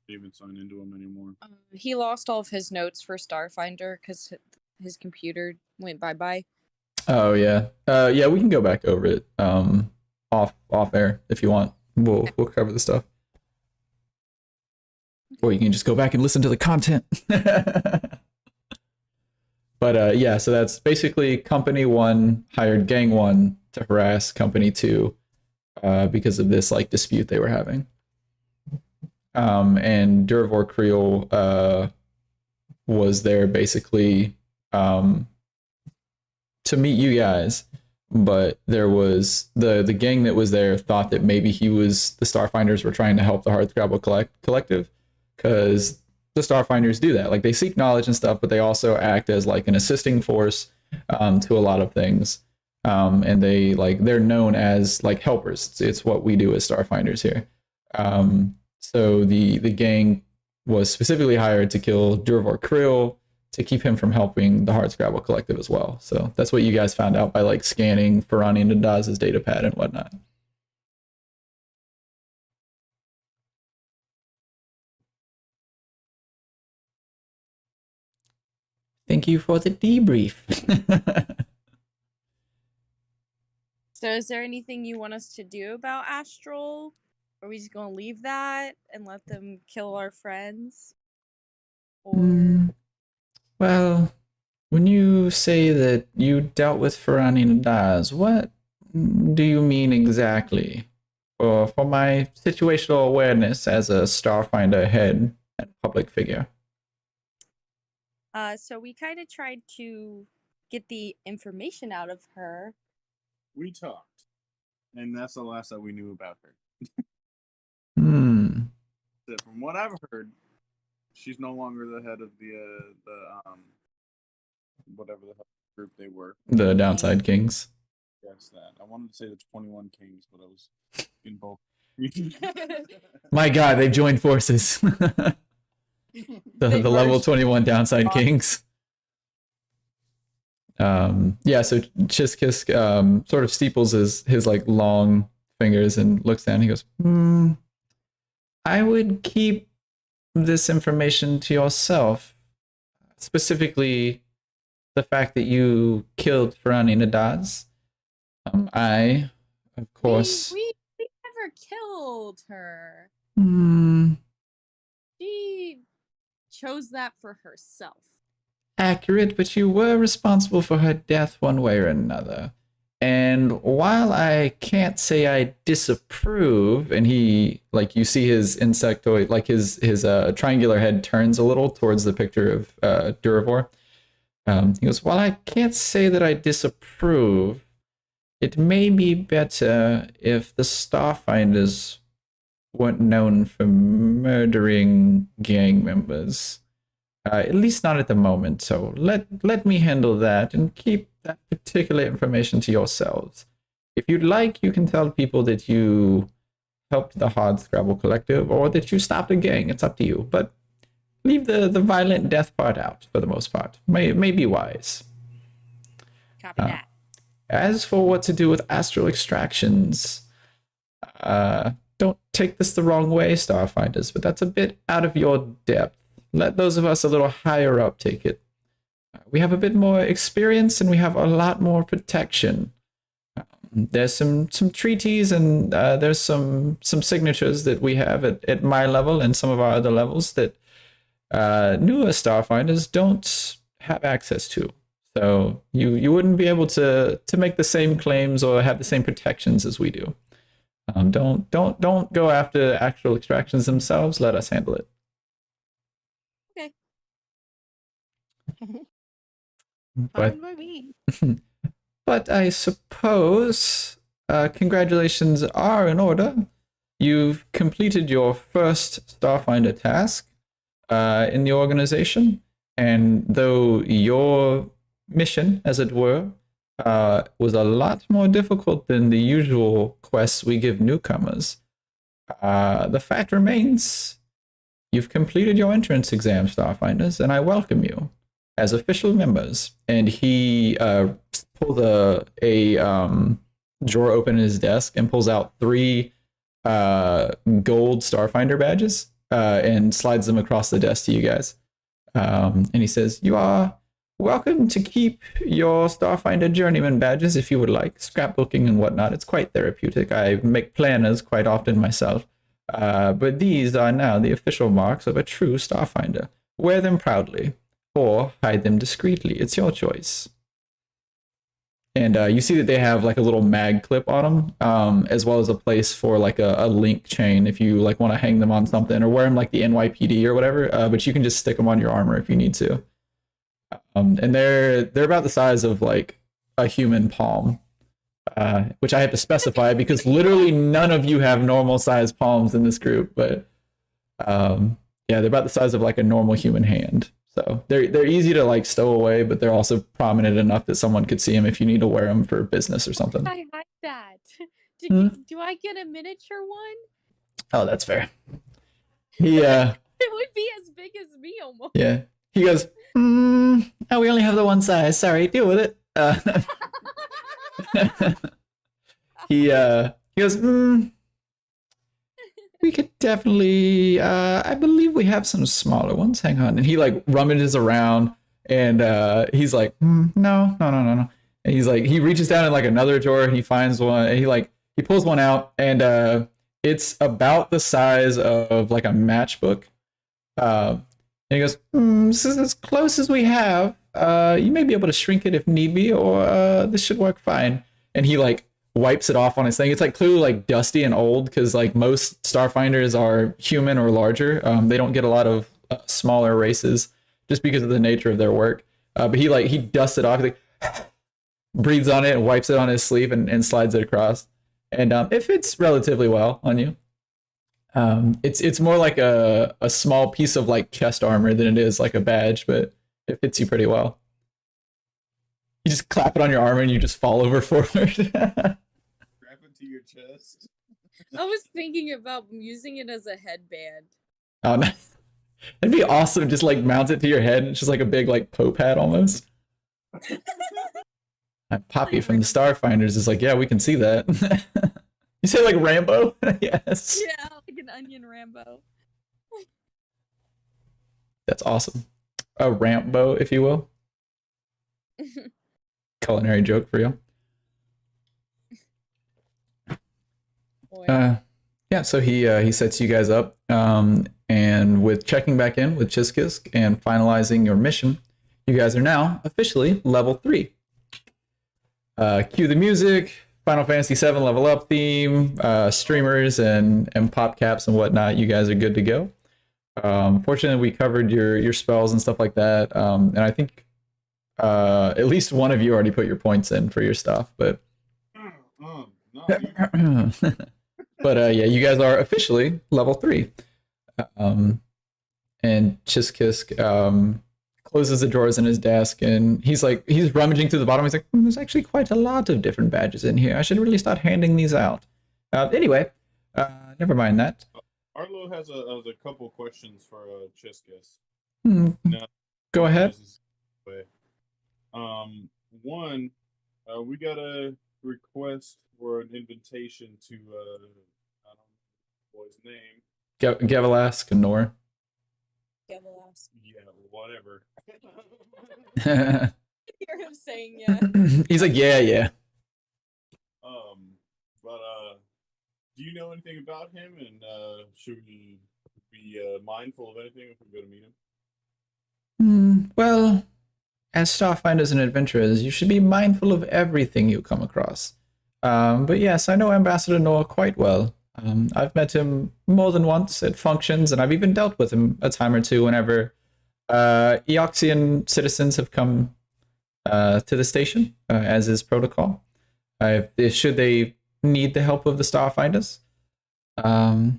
Can't even sign into them anymore. He lost all of his notes for Starfinder because his computer went bye-bye. Oh yeah. Yeah, we can go back over it off air if you want. We'll cover the stuff. Or you can just go back and listen to the content. But yeah, so that's basically Company 1 hired Gang 1 to harass Company 2 because of this like dispute they were having. And Durvor Creel was there basically to meet you guys, but there was the gang that was there thought that maybe he was the Starfinders were trying to help the Hardscrabble Collective, because the Starfinders do that. Like they seek knowledge and stuff, but they also act as like an assisting force to a lot of things. And they're known as like helpers. It's what we do as Starfinders here. So the gang was specifically hired to kill Durvor Krill to keep him from helping the Hardscrabble Collective as well. So that's what you guys found out by like scanning Ferani Nadaz's datapad and whatnot. Thank you for the debrief. So is there anything you want us to do about Astral? Are we just going to leave that and let them kill our friends? Or Well, when you say that you dealt with Ferani Nadaz, what do you mean exactly? For my situational awareness as a Starfinder head and public figure. so we kind of tried to get the information out of her. We talked, and that's the last that we knew about her. Hmm. From what I've heard, she's no longer the head of the whatever the hell group they were. The downside kings. Yes, that. I wanted to say the 21 Kings, but I was in both. My God, they've joined forces. the They level merged. 21 downside kings. Yeah, so Chiskisk sort of steeples his like long fingers and looks down. He goes, I would keep this information to yourself. Specifically, the fact that you killed Ferani Nadaz. I, of course. We never killed her. She chose that for herself. Accurate, but you were responsible for her death one way or another. And while I can't say I disapprove, and he, like, you see his insectoid, like his triangular head turns a little towards the picture of Durivor. He goes, while I can't say that I disapprove, it may be better if the Starfinders weren't known for murdering gang members. At least not at the moment, so let me handle that and keep that particular information to yourselves. If you'd like, you can tell people that you helped the Hardscrabble Collective or that you stopped a gang. It's up to you, but leave the violent death part out for the most part. May be wise. Copy that. As for what to do with astral extractions, don't take this the wrong way, Starfinders, but that's a bit out of your depth. Let those of us a little higher up take it. We have a bit more experience and we have a lot more protection. There's some treaties and there's some signatures that we have at my level and some of our other levels that newer Starfinders don't have access to. So you wouldn't be able to make the same claims or have the same protections as we do. Don't go after actual extractions themselves. Let us handle it. Fine by me. But I suppose congratulations are in order. You've completed your first Starfinder task in the organization, and though your mission, as it were, was a lot more difficult than the usual quests we give newcomers, the fact remains you've completed your entrance exam, Starfinders, and I welcome you as official members. And he pulls a drawer open in his desk and pulls out 3 gold Starfinder badges and slides them across the desk to you guys. And he says, you are welcome to keep your Starfinder Journeyman badges if you would like. Scrapbooking and whatnot. It's quite therapeutic. I make planners quite often myself. But these are now the official marks of a true Starfinder. Wear them proudly or hide them discreetly. It's your choice. And you see that they have like a little mag clip on them, as well as a place for like a link chain if you like want to hang them on something or wear them like the NYPD or whatever. But you can just stick them on your armor if you need to. And they're about the size of like a human palm, which I have to specify because literally none of you have normal sized palms in this group. But yeah, they're about the size of like a normal human hand. So they're easy to like stow away, but they're also prominent enough that someone could see them if you need to wear them for business or something. I like that. Do I get a miniature one? Oh, that's fair. He It would be as big as me almost. yeah. He goes, oh, we only have the one size. Sorry, deal with it. He goes, we could definitely, I believe we have some smaller ones. Hang on. And he like rummages around and he's like, no. And he's like, he reaches down in like another drawer and he finds one and he pulls one out and it's about the size of like a matchbook. And he goes, this is as close as we have. You may be able to shrink it if need be, or this should work fine. And he like wipes it off on his thing. It's like clearly like dusty and old because like most Starfinders are human or larger. They don't get a lot of smaller races just because of the nature of their work. But he dusts it off, he, like, breathes on it and wipes it on his sleeve and slides it across. And it fits relatively well on you. It's more like a small piece of like chest armor than it is like a badge, but it fits you pretty well. You just clap it on your armor and you just fall over forward. Strap it to your chest. I was thinking about using it as a headband. Oh, nice. That'd be awesome. Just like mount it to your head. It's just like a big like Pope hat almost. Poppy from the Starfinders is like, yeah, we can see that. You say like Rambo? Yes. Yeah, like an onion Rambo. That's awesome. A Rambo, if you will. Culinary joke for you. Yeah, so he sets you guys up, and with checking back in with Chiskisk and finalizing your mission, you guys are now officially level 3. Cue the music, Final Fantasy VII level up theme, streamers and pop caps and whatnot. You guys are good to go. Fortunately, we covered your spells and stuff like that, and I think at least one of you already put your points in for your stuff, but. But yeah, you guys are officially level 3. And Chiskisk closes the drawers in his desk, and he's rummaging through the bottom. He's like, there's actually quite a lot of different badges in here. I should really start handing these out. Anyway, never mind that. Arlo has a couple questions for Chiskisk. Now, go ahead. One, we got a request for an invitation to I don't know what his name. Gavalask and Nor. Gavalask. Yeah, whatever. Hear him saying yeah. He's like, yeah. But do you know anything about him? And should we be mindful of anything if we go to meet him? Well, as Starfinders and adventurers, you should be mindful of everything you come across. But yes, I know Ambassador Noah quite well. I've met him more than once at functions, and I've even dealt with him a time or two whenever Eoxian citizens have come to the station, as is protocol, should they need the help of the Starfinders. But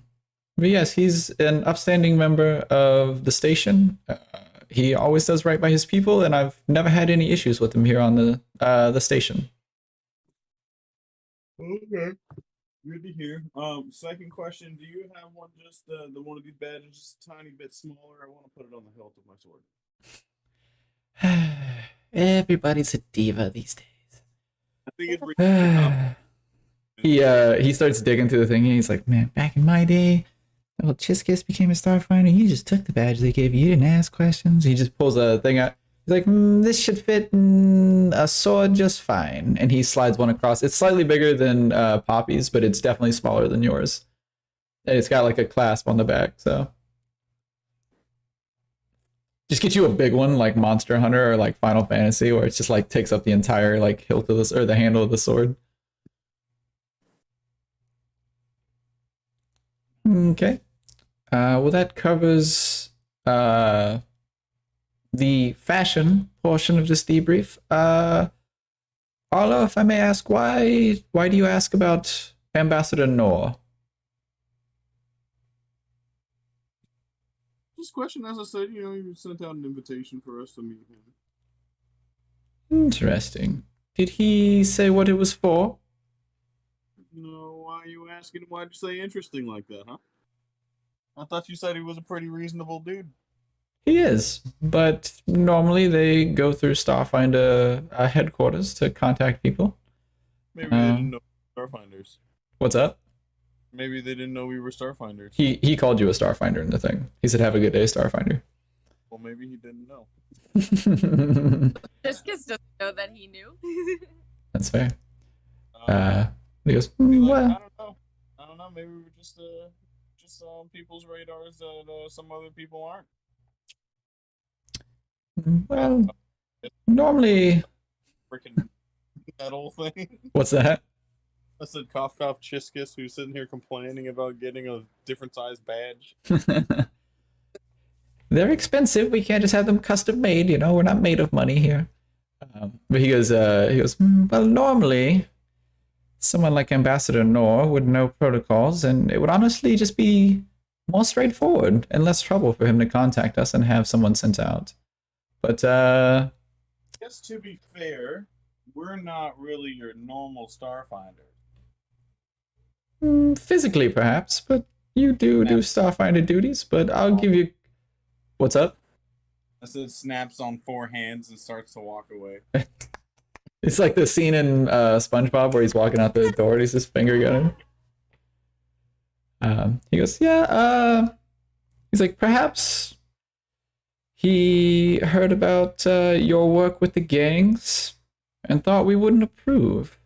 yes, he's an upstanding member of the station. He always does right by his people, and I've never had any issues with him here on the station. Okay, good to hear. Second question: do you have one just the one of these badges just a tiny bit smaller? I want to put it on the hilt of my sword. Everybody's a diva these days. I think it's he starts digging through the thing, and he's like, man, back in my day, well, Chiskisk became a Starfinder. You just took the badge they gave you. You didn't ask questions. He just pulls a thing out. He's like, this should fit a sword just fine. And he slides one across. It's slightly bigger than Poppy's, but it's definitely smaller than yours. And it's got like a clasp on the back, so. Just get you a big one like Monster Hunter or like Final Fantasy, where it's just like takes up the entire like hilt of this or the handle of the sword. Okay. Well, that covers the fashion portion of this debrief. Arlo, if I may ask, why do you ask about Ambassador Noor? This question, as I said, you sent out an invitation for us to meet him. Interesting. Did he say what it was for? No, why are you asking? Why'd you say interesting like that, huh? I thought you said he was a pretty reasonable dude. He is, but normally they go through Starfinder headquarters to contact people. Maybe they didn't know we were Starfinders. What's up? Maybe they didn't know we were Starfinders. He called you a Starfinder in the thing. He said, have a good day, Starfinder. Well, maybe he didn't know. Chiskisk doesn't know that he knew. That's fair. He goes, like, well. I don't know. Maybe we're just on people's radars that some other people aren't. Well, normally. Freaking metal thing. What's that? I said cough cough Chiskisk, who's sitting here complaining about getting a different size badge. They're expensive. We can't just have them custom made. We're not made of money here. But he goes, well, normally someone like Ambassador Noor would know protocols, and it would honestly just be more straightforward and less trouble for him to contact us and have someone sent out. But Guess to be fair, we're not really your normal Starfinder. physically perhaps, but you do Starfinder duties. But I'll give you. What's up? I said snaps on 4 hands and starts to walk away. It's like the scene in SpongeBob where he's walking out the door and he's his finger gunning. He goes, yeah, he's like, perhaps he heard about your work with the gangs and thought we wouldn't approve.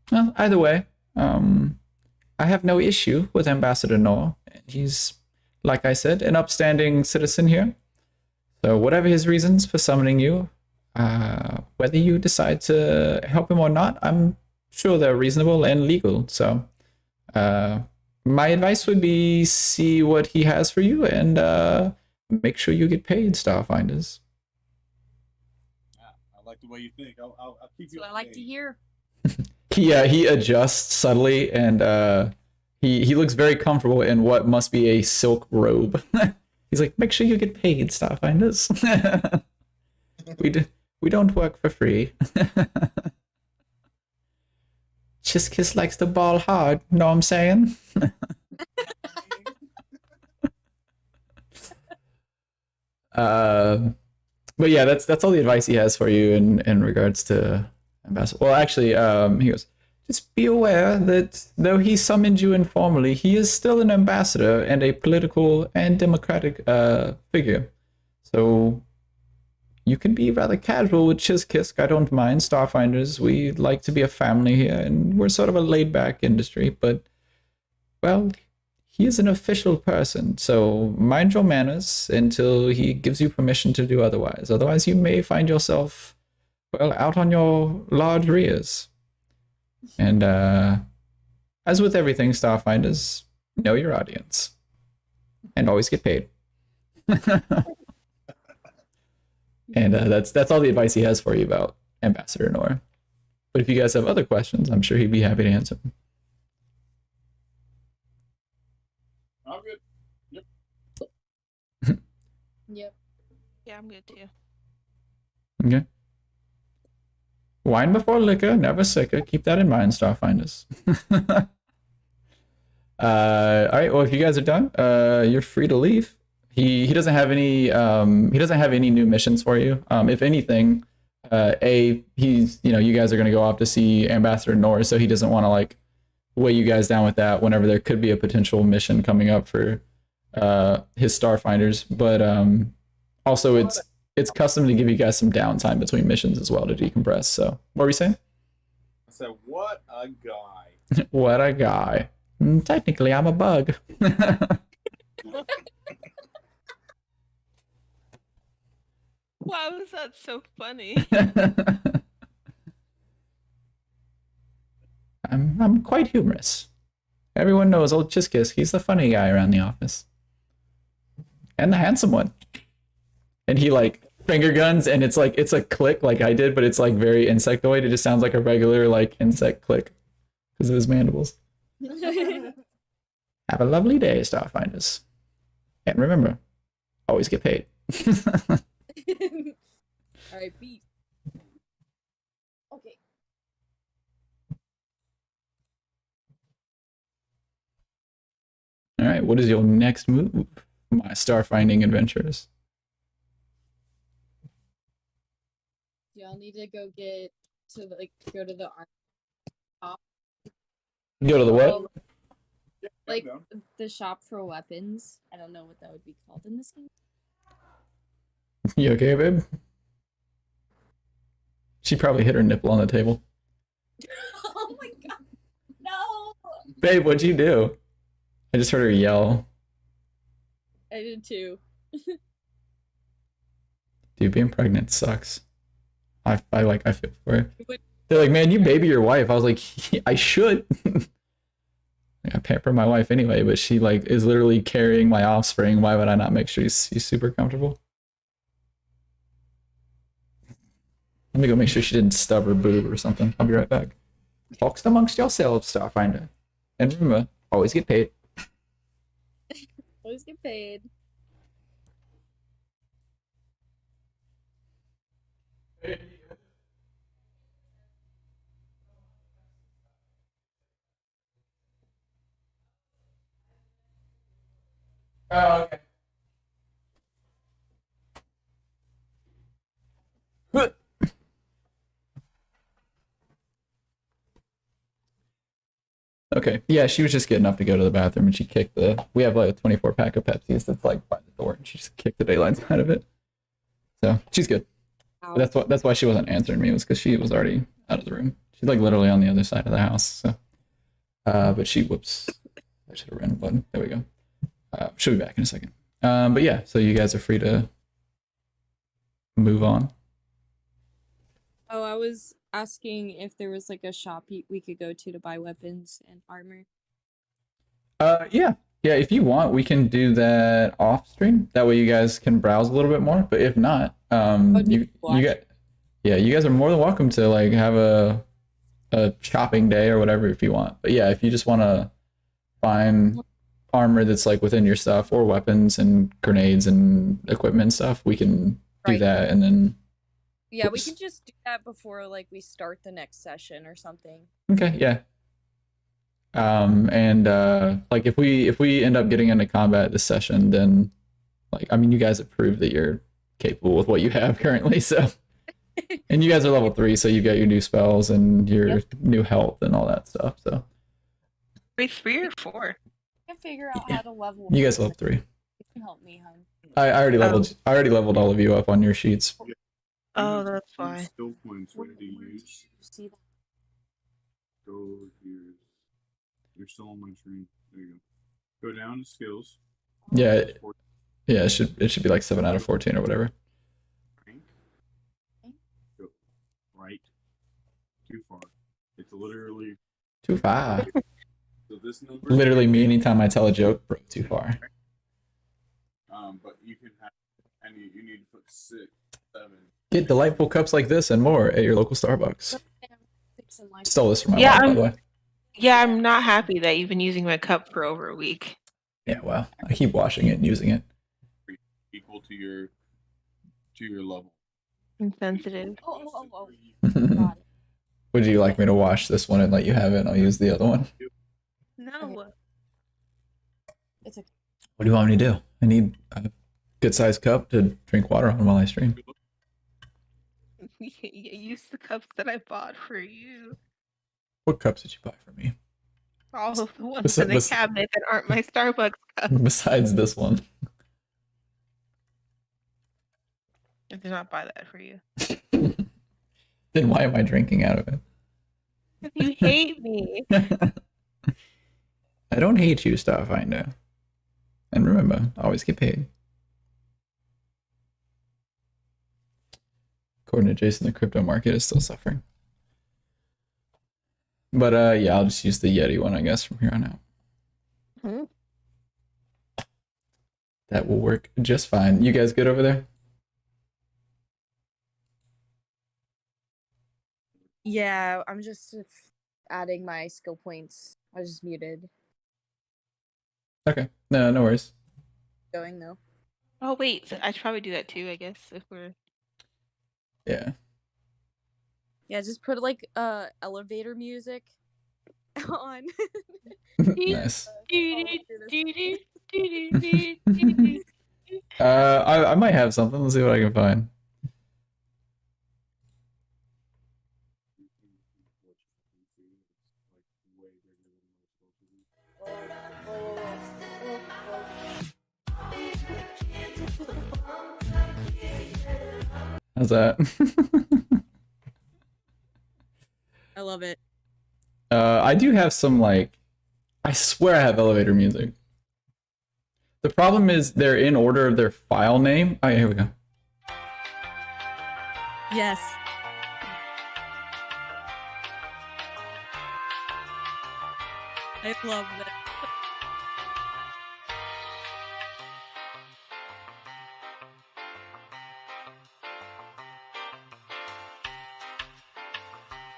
Well, either way, I have no issue with Ambassador Noor. He's, like I said, an upstanding citizen here. So whatever his reasons for summoning you, whether you decide to help him or not, I'm sure they're reasonable and legal. So my advice would be see what he has for you and make sure you get paid, Starfinders. Yeah, I like the way you think. I'll keep you. That's what I like to hear. He adjusts subtly and he looks very comfortable in what must be a silk robe. He's like, make sure you get paid, Starfinders. We don't work for free. Chiskisk likes to ball hard, know what I'm saying? But yeah, that's all the advice he has for you in regards to Ambassador. Well, actually, he goes, just be aware that though he summoned you informally, he is still an ambassador and a political and democratic figure. So you can be rather casual with Chiskisk. I don't mind. Starfinders, we like to be a family here, and we're sort of a laid-back industry. But, well, he is an official person, so mind your manners until he gives you permission to do otherwise. Otherwise, you may find yourself, well, out on your large rears. And as with everything, Starfinders, know your audience. And always get paid. And that's all the advice he has for you about Ambassador Noor. But if you guys have other questions, I'm sure he'd be happy to answer them. I'm good. Yep. Yeah, I'm good too. Okay. Wine before liquor, never sicker. Keep that in mind, Starfinders. All right. Well, if you guys are done, you're free to leave. He doesn't have any new missions for you. If anything, he's you guys are gonna go off to see Ambassador Noor, so he doesn't want to like weigh you guys down with that whenever there could be a potential mission coming up for his Starfinders. But also it's custom to give you guys some downtime between missions as well to decompress. So what were we saying? I said, what a guy. What a guy. Technically, I'm a bug. Why was that so funny? I'm quite humorous. Everyone knows old Chiskisk. He's the funny guy around the office. And the handsome one. And he like finger guns and it's a click like I did, but it's like very insectoid. It just sounds like a regular like insect click because of his mandibles. Have a lovely day, Starfinders. And remember, always get paid. All right, beat. Okay. All right, what is your next move, my starfinding adventures? Y'all need to go go to the arm. Go to the what? Like the shop for weapons. I don't know what that would be called in this game. You okay, babe? She probably hit her nipple on the table. Oh my god. No. Babe, what'd you do? I just heard her yell. I did too. Dude, being pregnant sucks. I feel for her. They're like, man, you baby your wife. I was like, I should. I pamper my wife anyway, but she like is literally carrying my offspring. Why would I not make sure she's super comfortable? Let me go make sure she didn't stub her boob or something. I'll be right back. Talks amongst yourselves, Starfinder. And remember, always get paid. Always get paid. Oh, okay. Okay. Yeah, she was just getting up to go to the bathroom and she kicked the. We have like a 24 pack of Pepsis that's like by the door and she just kicked the daylights out of it. So she's good. But that's why she wasn't answering me, was because she was already out of the room. She's like literally on the other side of the house. So, but she whoops. I should have ran a button. There we go. She'll be back in a second. But yeah, so you guys are free to move on. Oh, I was asking if there was like a shop we could go to buy weapons and armor. Yeah. If you want, we can do that off stream. That way you guys can browse a little bit more. But if not, you guys are more than welcome to like have a shopping day or whatever if you want. But yeah, if you just want to find armor that's like within your stuff or weapons and grenades and equipment and stuff, we can do that and then. Yeah, we can just do that before like we start the next session or something. Okay, yeah. And like if we end up getting into combat this session, then like I mean you guys have proved that you're capable with what you have currently, so and you guys are level 3, so you got your new spells and your new health and all that stuff. So Wait, 3 or 4? I can figure out how to level. You guys level 3. You can help me, hon. I already leveled. I already leveled all of you up on your sheets. Oh, that's why. Skill points ready to use. See that? Go here. You're still on my screen. There you go. Go down to skills. Yeah, it should be like 7 out of 14 or whatever. Go right. Too far. It's literally Too far. so this number. Literally me anytime I tell a joke, bro, too far. But you can have, and you need to put 6, 7. Get delightful cups like this and more at your local Starbucks. Stole this from my mom, by the way. Yeah, I'm not happy that you've been using my cup for over a week. Yeah, well, I keep washing it and using it. Equal to your level. Insensitive. Oh. Would you like me to wash this one and let you have it and I'll use the other one? No. It's okay. What do you want me to do? I need a good sized cup to drink water on while I stream. Use the cups that I bought for you. What cups did you buy for me? All of the ones in the cabinet that aren't my Starbucks cups. Besides this one. I did not buy that for you. Then why am I drinking out of it? You hate me. I don't hate you, Starfinder. And remember, always get paid. According to Jason, the crypto market is still suffering. But yeah, I'll just use the Yeti one, I guess, from here on out. That will work just fine. You guys good over there? Yeah, I'm just adding my skill points. I was just muted. Okay. No worries. Going though. Oh wait, so I should probably do that too, I guess, if we're Yeah. Yeah, just put like elevator music on. Nice. I might have something. Let's see what I can find. How's that? I love it. I do have some, like, I swear I have elevator music. The problem is they're in order of their file name. Oh, yeah, here we go. Yes. I love that.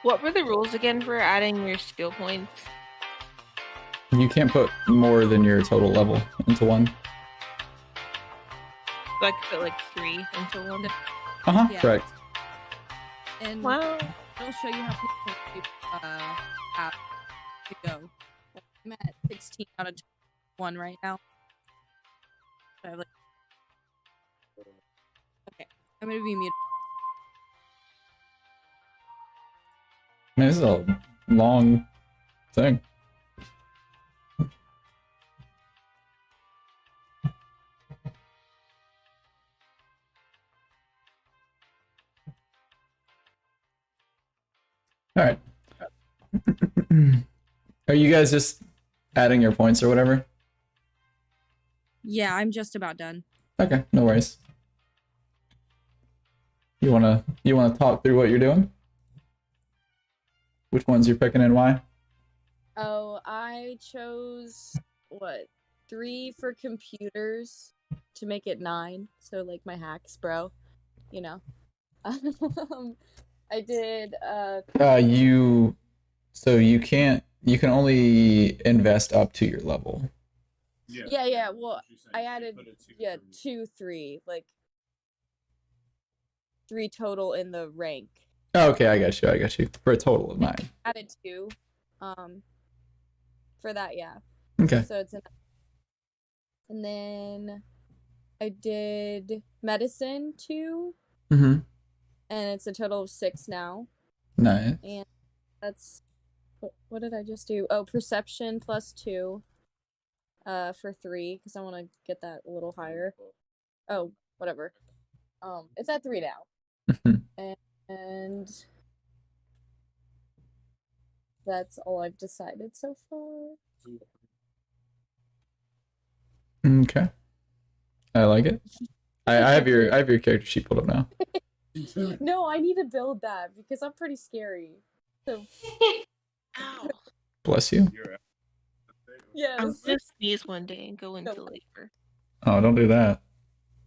What were the rules again for adding your skill points? You can't put more than your total level into one. So I could put like 3 into one. Uh-huh, Yeah. correct. And Wow. it'll show you how many points you have to go. I'm at 16 out of 21 right now. So I have, like... Okay, I'm gonna be muted. Man, this is a long thing. All right. Are you guys just adding your points or whatever? Yeah, I'm just about done. Okay, no worries. You wanna talk through what you're doing? Which ones you're picking and why? Oh, I chose, 3 for computers to make it 9. So, like, my hacks, bro. You know. I did, you can only invest up to your level. Yeah, well, I added, 2, 3. Like, 3 total in the rank. Oh, okay, I got you. For a total of 9. Added 2. For that, yeah. Okay. So it's and then I did medicine 2, Mm-hmm. and it's a total of 6 now. Nice. And that's what did I just do? Oh, perception plus 2. For 3, because I want to get that a little higher. Oh, whatever. It's at 3 now. And that's all I've decided so far. Okay. I like it. I have your character sheet pulled up now. No, I need to build that because I'm pretty scary. So Ow. Bless you. yeah, I'm gonna sneeze one day and go into labor. Oh, don't do that.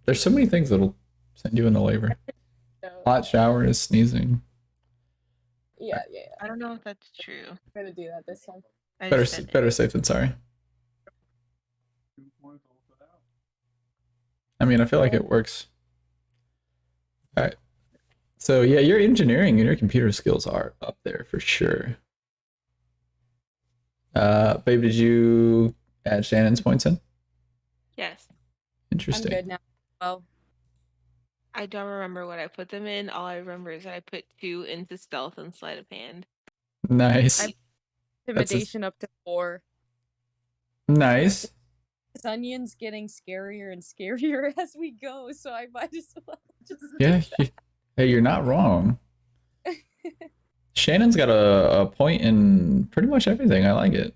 There's so many things that'll send you into labor. Hot showers, sneezing. Yeah. I don't know if that's true. I'm gonna do that this time. I Better just said it. better safe than sorry. I mean, I feel like it works. All right. So yeah, your engineering and your computer skills are up there for sure. Babe, did you add Shannon's points in? Yes. Interesting. I'm good now. Well, I don't remember what I put them in. All I remember is that I put 2 into stealth and sleight of hand. Nice. intimidation up to 4. Nice. This onion's getting scarier and scarier as we go, so I might as well just. Yeah. Hey, you're not wrong. Shannon's got a point in pretty much everything. I like it.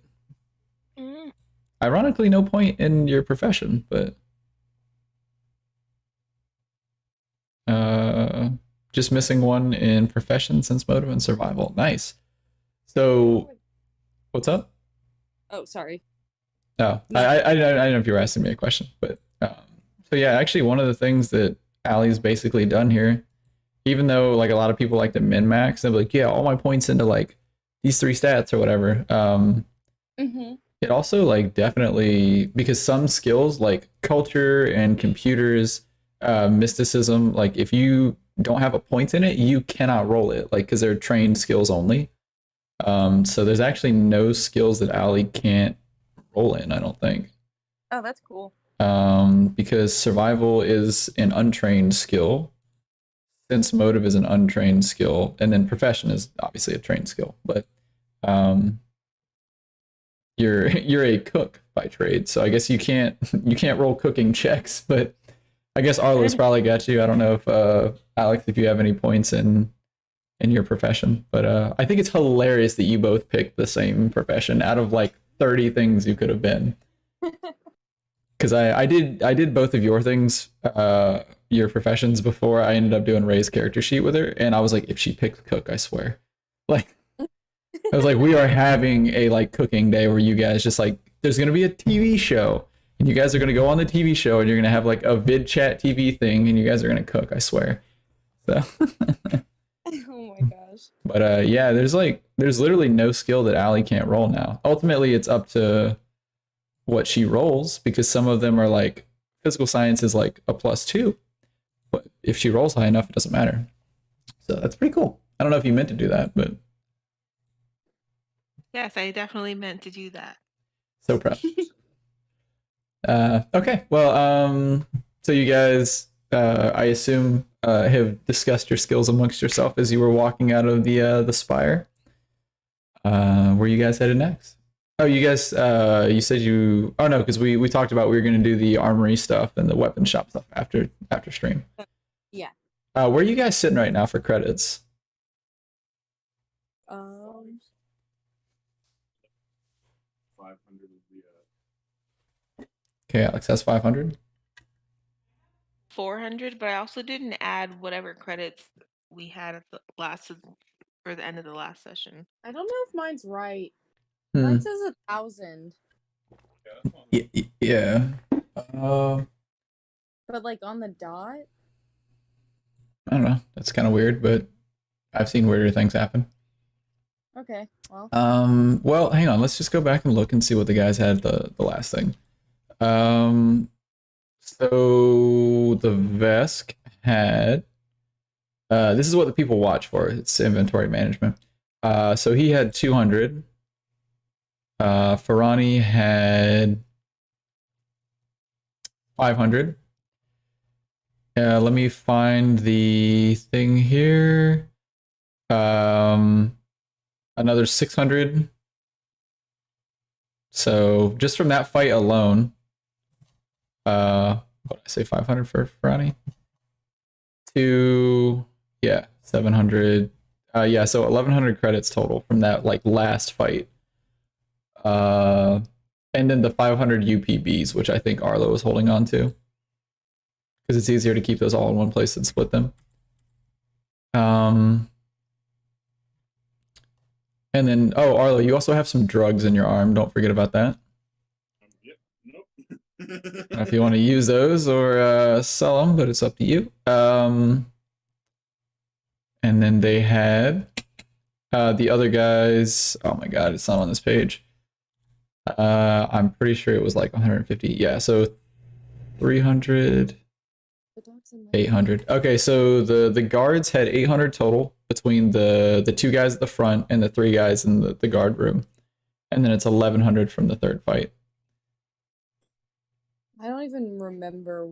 Mm. Ironically, no point in your profession, but just missing one in profession, sense motive, and survival. Nice. So, what's up? Oh, sorry. Oh, I don't know if you were asking me a question, but so yeah, actually, one of the things that Allie's basically done here, even though like a lot of people like to min max, they're like, yeah, all my points into like these 3 stats or whatever. It also like definitely, because some skills like culture and computers, mysticism, like if you don't have a point in it, you cannot roll it, like because they're trained skills only. So there's actually no skills that Allie can't roll in, I don't think. Oh, that's cool. Because survival is an untrained skill, sense motive is an untrained skill, and then profession is obviously a trained skill. But you're a cook by trade, so I guess you can't roll cooking checks. But I guess Arlo's probably got you. I don't know if Alex, if you have any points in your profession, but I think it's hilarious that you both picked the same profession out of like 30 things you could have been. Because I did both of your things, your professions before. I ended up doing Ray's character sheet with her, and I was like, if she picked cook, I swear. Like, I was like, we are having a like cooking day where you guys just like, there's gonna be a TV show, and you guys are gonna go on the TV show, and you're gonna have like a vid chat TV thing, and you guys are gonna cook. I swear. So. Oh my gosh. But yeah, there's literally no skill that Allie can't roll now. Ultimately, it's up to what she rolls because some of them are like physical science is like a +2, but if she rolls high enough, it doesn't matter. So that's pretty cool. I don't know if you meant to do that, but Yes, I definitely meant to do that. so proud. Okay, well, so you guys, I assume, have discussed your skills amongst yourself as you were walking out of the spire. Where you guys headed next? Oh, you guys, you said you. Oh no, because we talked about we were going to do the armory stuff and the weapon shop stuff after stream. Yeah. Where are you guys sitting right now for credits? 500 would be Okay, Alex has 500. 400, but I also didn't add whatever credits we had at the for the end of the last session. I don't know if mine's right. Hmm. Mine says 1,000, Yeah. but like on the dot. I don't know. That's kind of weird, but I've seen weirder things happen. Okay, well. Well, hang on. Let's just go back and look and see what the guys had the last thing. So the Vesk had. This is what the people watch for. It's inventory management. So he had 200. Ferani had 500. Let me find the thing here. Another 600. So just from that fight alone, what did I say, 500 for Ferrani? Yeah, 700. Yeah, so 1,100 credits total from that like last fight. And then the 500 UPBs, which I think Arlo was holding on to, because it's easier to keep those all in one place than split them. And then, oh, Arlo, you also have some drugs in your arm. Don't forget about that. Yep. Nope. If you want to use those or sell them, but it's up to you. And then they had the other guys. Oh my god, it's not on this page. I'm pretty sure it was like 150. Yeah, so 300, 800. Okay, so the guards had 800 total between the two guys at the front and the three guys in the guard room. And then it's 1,100 from the third fight. I don't even remember.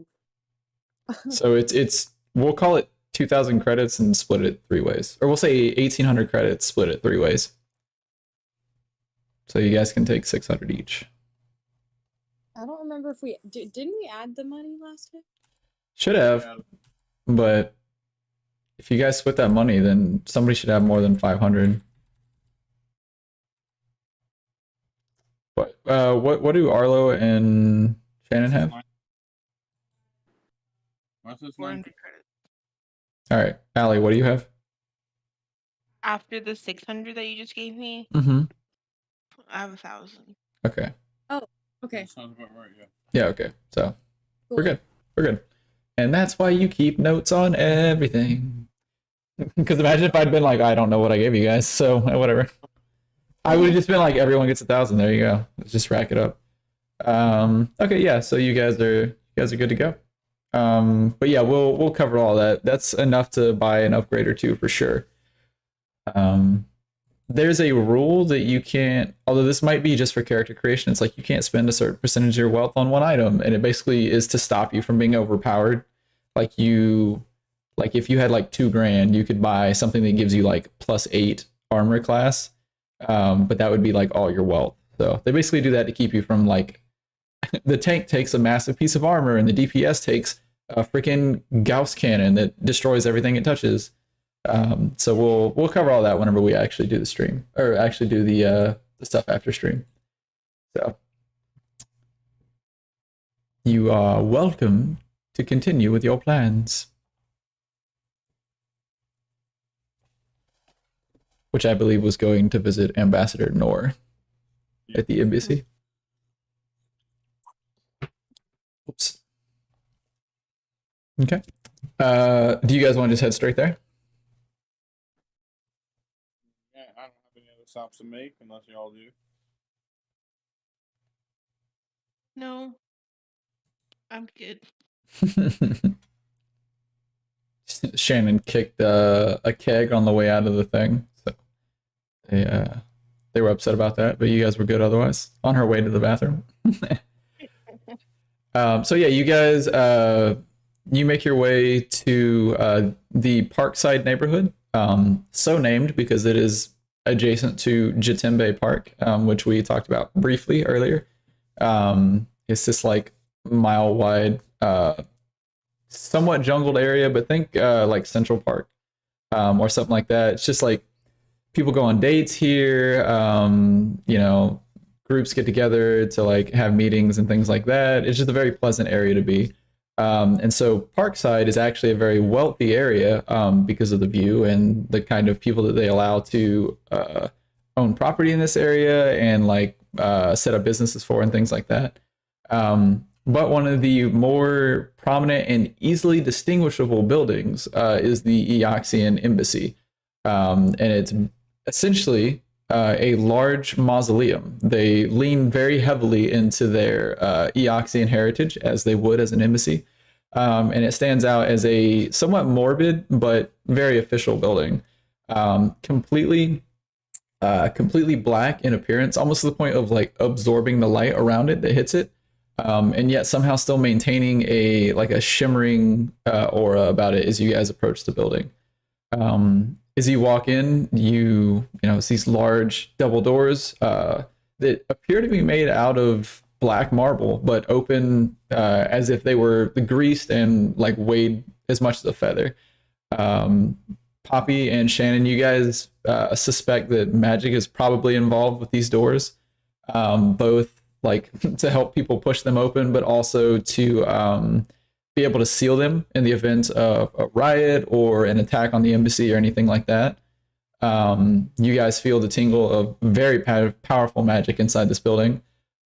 So it's we'll call it 2,000 credits and split it 3 ways. Or we'll say 1,800 credits, split it 3 ways. So you guys can take 600 each. I don't remember if we didn't we add the money last time? Should have, but if you guys split that money, then somebody should have more than 500. But what do Arlo and Shannon have? Mine says 400 credits. All right, Allie, what do you have? After the 600 that you just gave me, Mm-hmm. I have 1,000. Okay. Oh, okay. That sounds about right, yeah. Yeah, okay. So Cool. we're good. We're good. And that's why you keep notes on everything. Because imagine if I'd been like, I don't know what I gave you guys, so whatever. I would have just been like, everyone gets 1,000. There you go. Let's just rack it up. Okay, yeah. So you guys are good to go. But yeah, we'll cover all that. That's enough to buy an upgrade or two for sure. There's a rule that you can't, although this might be just for character creation, it's like you can't spend a certain percentage of your wealth on one item, and it basically is to stop you from being overpowered. Like if you had like 2 grand, you could buy something that gives you like +8 armor class, but that would be like all your wealth. So they basically do that to keep you from like the tank takes a massive piece of armor and the DPS takes a freaking Gauss cannon that destroys everything it touches. So we'll cover all that whenever we actually do the stream, or actually do the stuff after stream. So you are welcome to continue with your plans, which I believe was going to visit Ambassador Noor at the embassy. Oops. Okay. Do you guys want to just head straight there? stops to make, unless y'all do. No, I'm good. Shannon kicked a keg on the way out of the thing, so they were upset about that, but you guys were good otherwise. On her way to the bathroom. So yeah, you guys you make your way to the Parkside neighborhood, so named because it is adjacent to Jitembe Park, which we talked about briefly earlier. It's this like mile wide, somewhat jungled area, but think like Central Park or something like that. It's just like people go on dates here. You know, groups get together to like have meetings and things like that. It's just a very pleasant area to be. And so Parkside is actually a very wealthy area because of the view and the kind of people that they allow to own property in this area and like set up businesses for and things like that. But one of the more prominent and easily distinguishable buildings is the Eoxian Embassy. And it's essentially a large mausoleum. They lean very heavily into their Eoxian heritage, as they would as an embassy. And it stands out as a somewhat morbid but very official building. Completely black in appearance, almost to the point of like absorbing the light around it that hits it. And yet somehow still maintaining a shimmering aura about it as you guys approach the building. As you walk in, you know it's these large double doors that appear to be made out of black marble, but open as if they were greased and like weighed as much as a feather. Poppy and Shannon, you guys suspect that magic is probably involved with these doors, both like to help people push them open, but also to be able to seal them in the event of a riot or an attack on the embassy or anything like that. You guys feel the tingle of very powerful magic inside this building.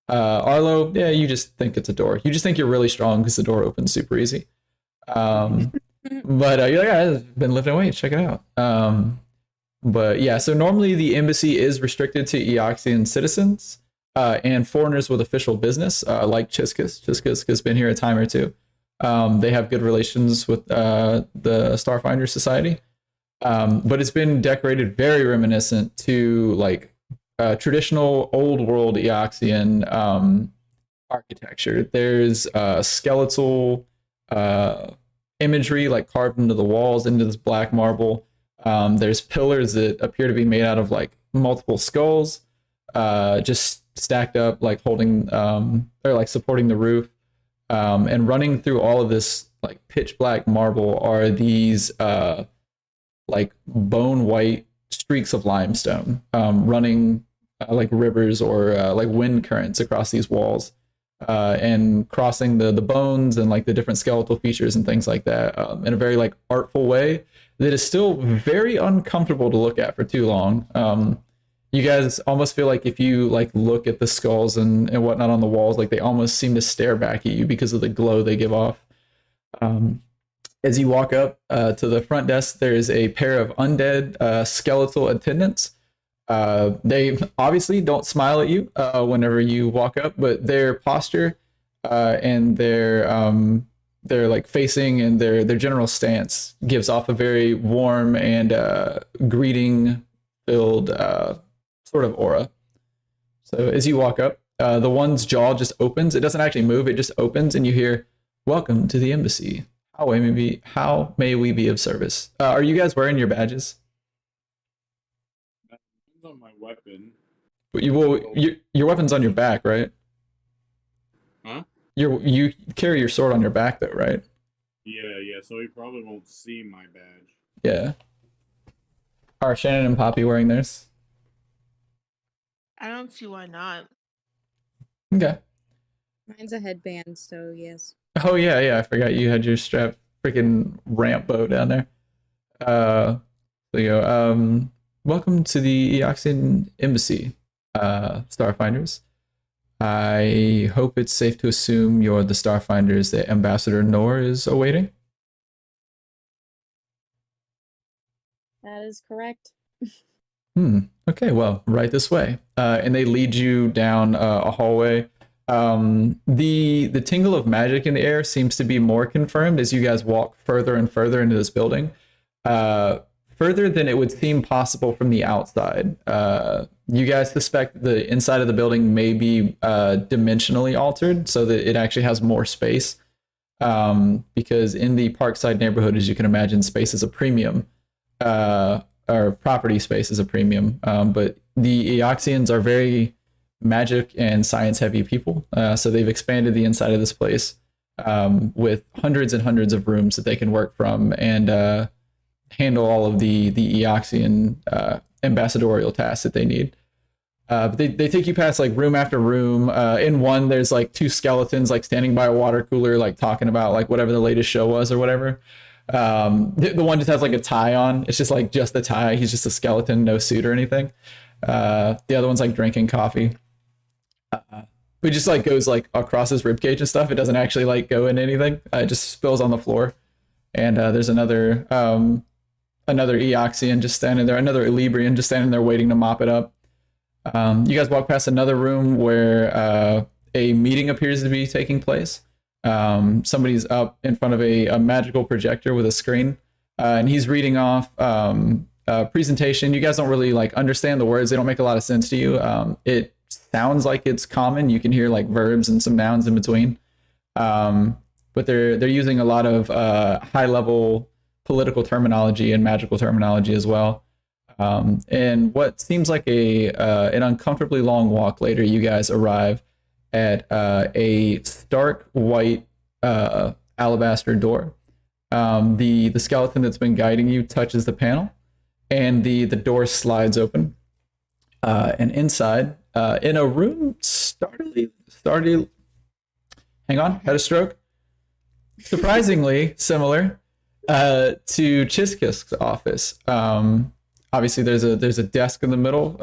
Arlo, yeah, you just think it's a door. You just think you're really strong because the door opens super easy. But you're like, yeah, I've been lifting weights, check it out. But yeah, so normally the embassy is restricted to Eoxian citizens and foreigners with official business, like Chiskisk. Chiskisk has been here a time or two. They have good relations with the Starfinder Society, but it's been decorated very reminiscent to like traditional old world Eoxian architecture. There's skeletal imagery like carved into the walls into this black marble. There's pillars that appear to be made out of like multiple skulls, just stacked up, like holding or like supporting the roof. And running through all of this like pitch black marble are these like bone white streaks of limestone running like rivers or like wind currents across these walls and crossing the bones and like the different skeletal features and things like that in a very like artful way that is still very uncomfortable to look at for too long. You guys almost feel like if you like look at the skulls and whatnot on the walls, like they almost seem to stare back at you because of the glow they give off. As you walk up to the front desk, there's a pair of undead skeletal attendants. They obviously don't smile at you whenever you walk up, but their posture and their like facing and their general stance gives off a very warm and greeting filled sort of aura. So as you walk up, the one's jaw just opens. It doesn't actually move. It just opens, and you hear, "Welcome to the embassy. How may we be of service?" Are you guys wearing your badges? Depends on my weapon. Your weapon's on your back, right? Huh? You carry your sword on your back, though, right? Yeah. So he probably won't see my badge. Yeah. Are Shannon and Poppy wearing theirs? I don't see why not. Okay. Mine's a headband, so yes. Oh yeah. I forgot you had your strap freaking ramp bow down there. There you go. Welcome to the Eoxian Embassy, Starfinders. I hope it's safe to assume you're the Starfinders that Ambassador Noor is awaiting. That is correct. Okay, well, right this way. And they lead you down a hallway. The tingle of magic in the air seems to be more confirmed as you guys walk further and further into this building. Further than it would seem possible from the outside. You guys suspect the inside of the building may be dimensionally altered so that it actually has more space. Because in the Parkside neighborhood, as you can imagine, space is a premium. Or property space is a premium. But the Eoxians are very magic and science heavy people. So they've expanded the inside of this place with hundreds and hundreds of rooms that they can work from and handle all of the Eoxian ambassadorial tasks that they need. But they take you past like room after room. In one, there's like two skeletons like standing by a water cooler, like talking about like whatever the latest show was or whatever. The one just has like a tie on. It's just like just the tie. He's just a skeleton, no suit or anything. The other one's like drinking coffee. It just like goes like across his ribcage and stuff. It doesn't actually like go in anything. It just spills on the floor. And there's another Eoxian just standing there, another Elibrian just standing there waiting to mop it up. You guys walk past another room where a meeting appears to be taking place. Somebody's up in front of a magical projector with a screen, and he's reading off a presentation. You guys don't really like understand the words; they don't make a lot of sense to you. It sounds like it's common. You can hear like verbs and some nouns in between, but they're using a lot of high level political terminology and magical terminology as well. And what seems like an uncomfortably long walk later, you guys arrive at a stark white alabaster door. The skeleton that's been guiding you touches the panel, and the door slides open. And inside, in a room startlingly, hang on, had a stroke. Surprisingly similar to Chiskisk's office. Obviously, there's a desk in the middle,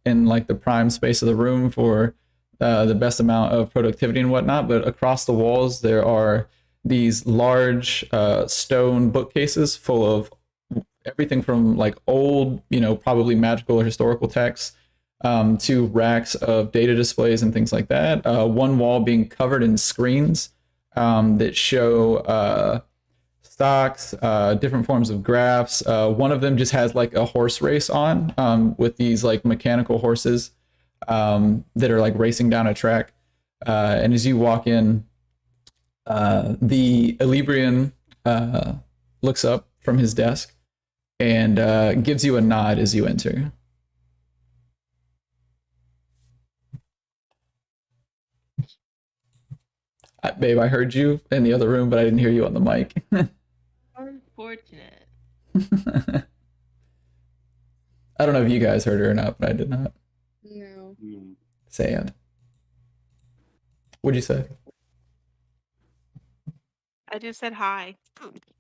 in like the prime space of the room for the best amount of productivity and whatnot. But across the walls, there are these large stone bookcases full of everything from like old, probably magical or historical texts, to racks of data displays and things like that. One wall being covered in screens that show stocks, different forms of graphs. One of them just has like a horse race on, with these like mechanical horses that are like racing down a track. And as you walk in, the Elibrian looks up from his desk and gives you a nod as you enter. Babe, I heard you in the other room, but I didn't hear you on the mic. Unfortunate. I don't know if you guys heard her or not, but I did not. No. Sad. What'd you say? I just said hi.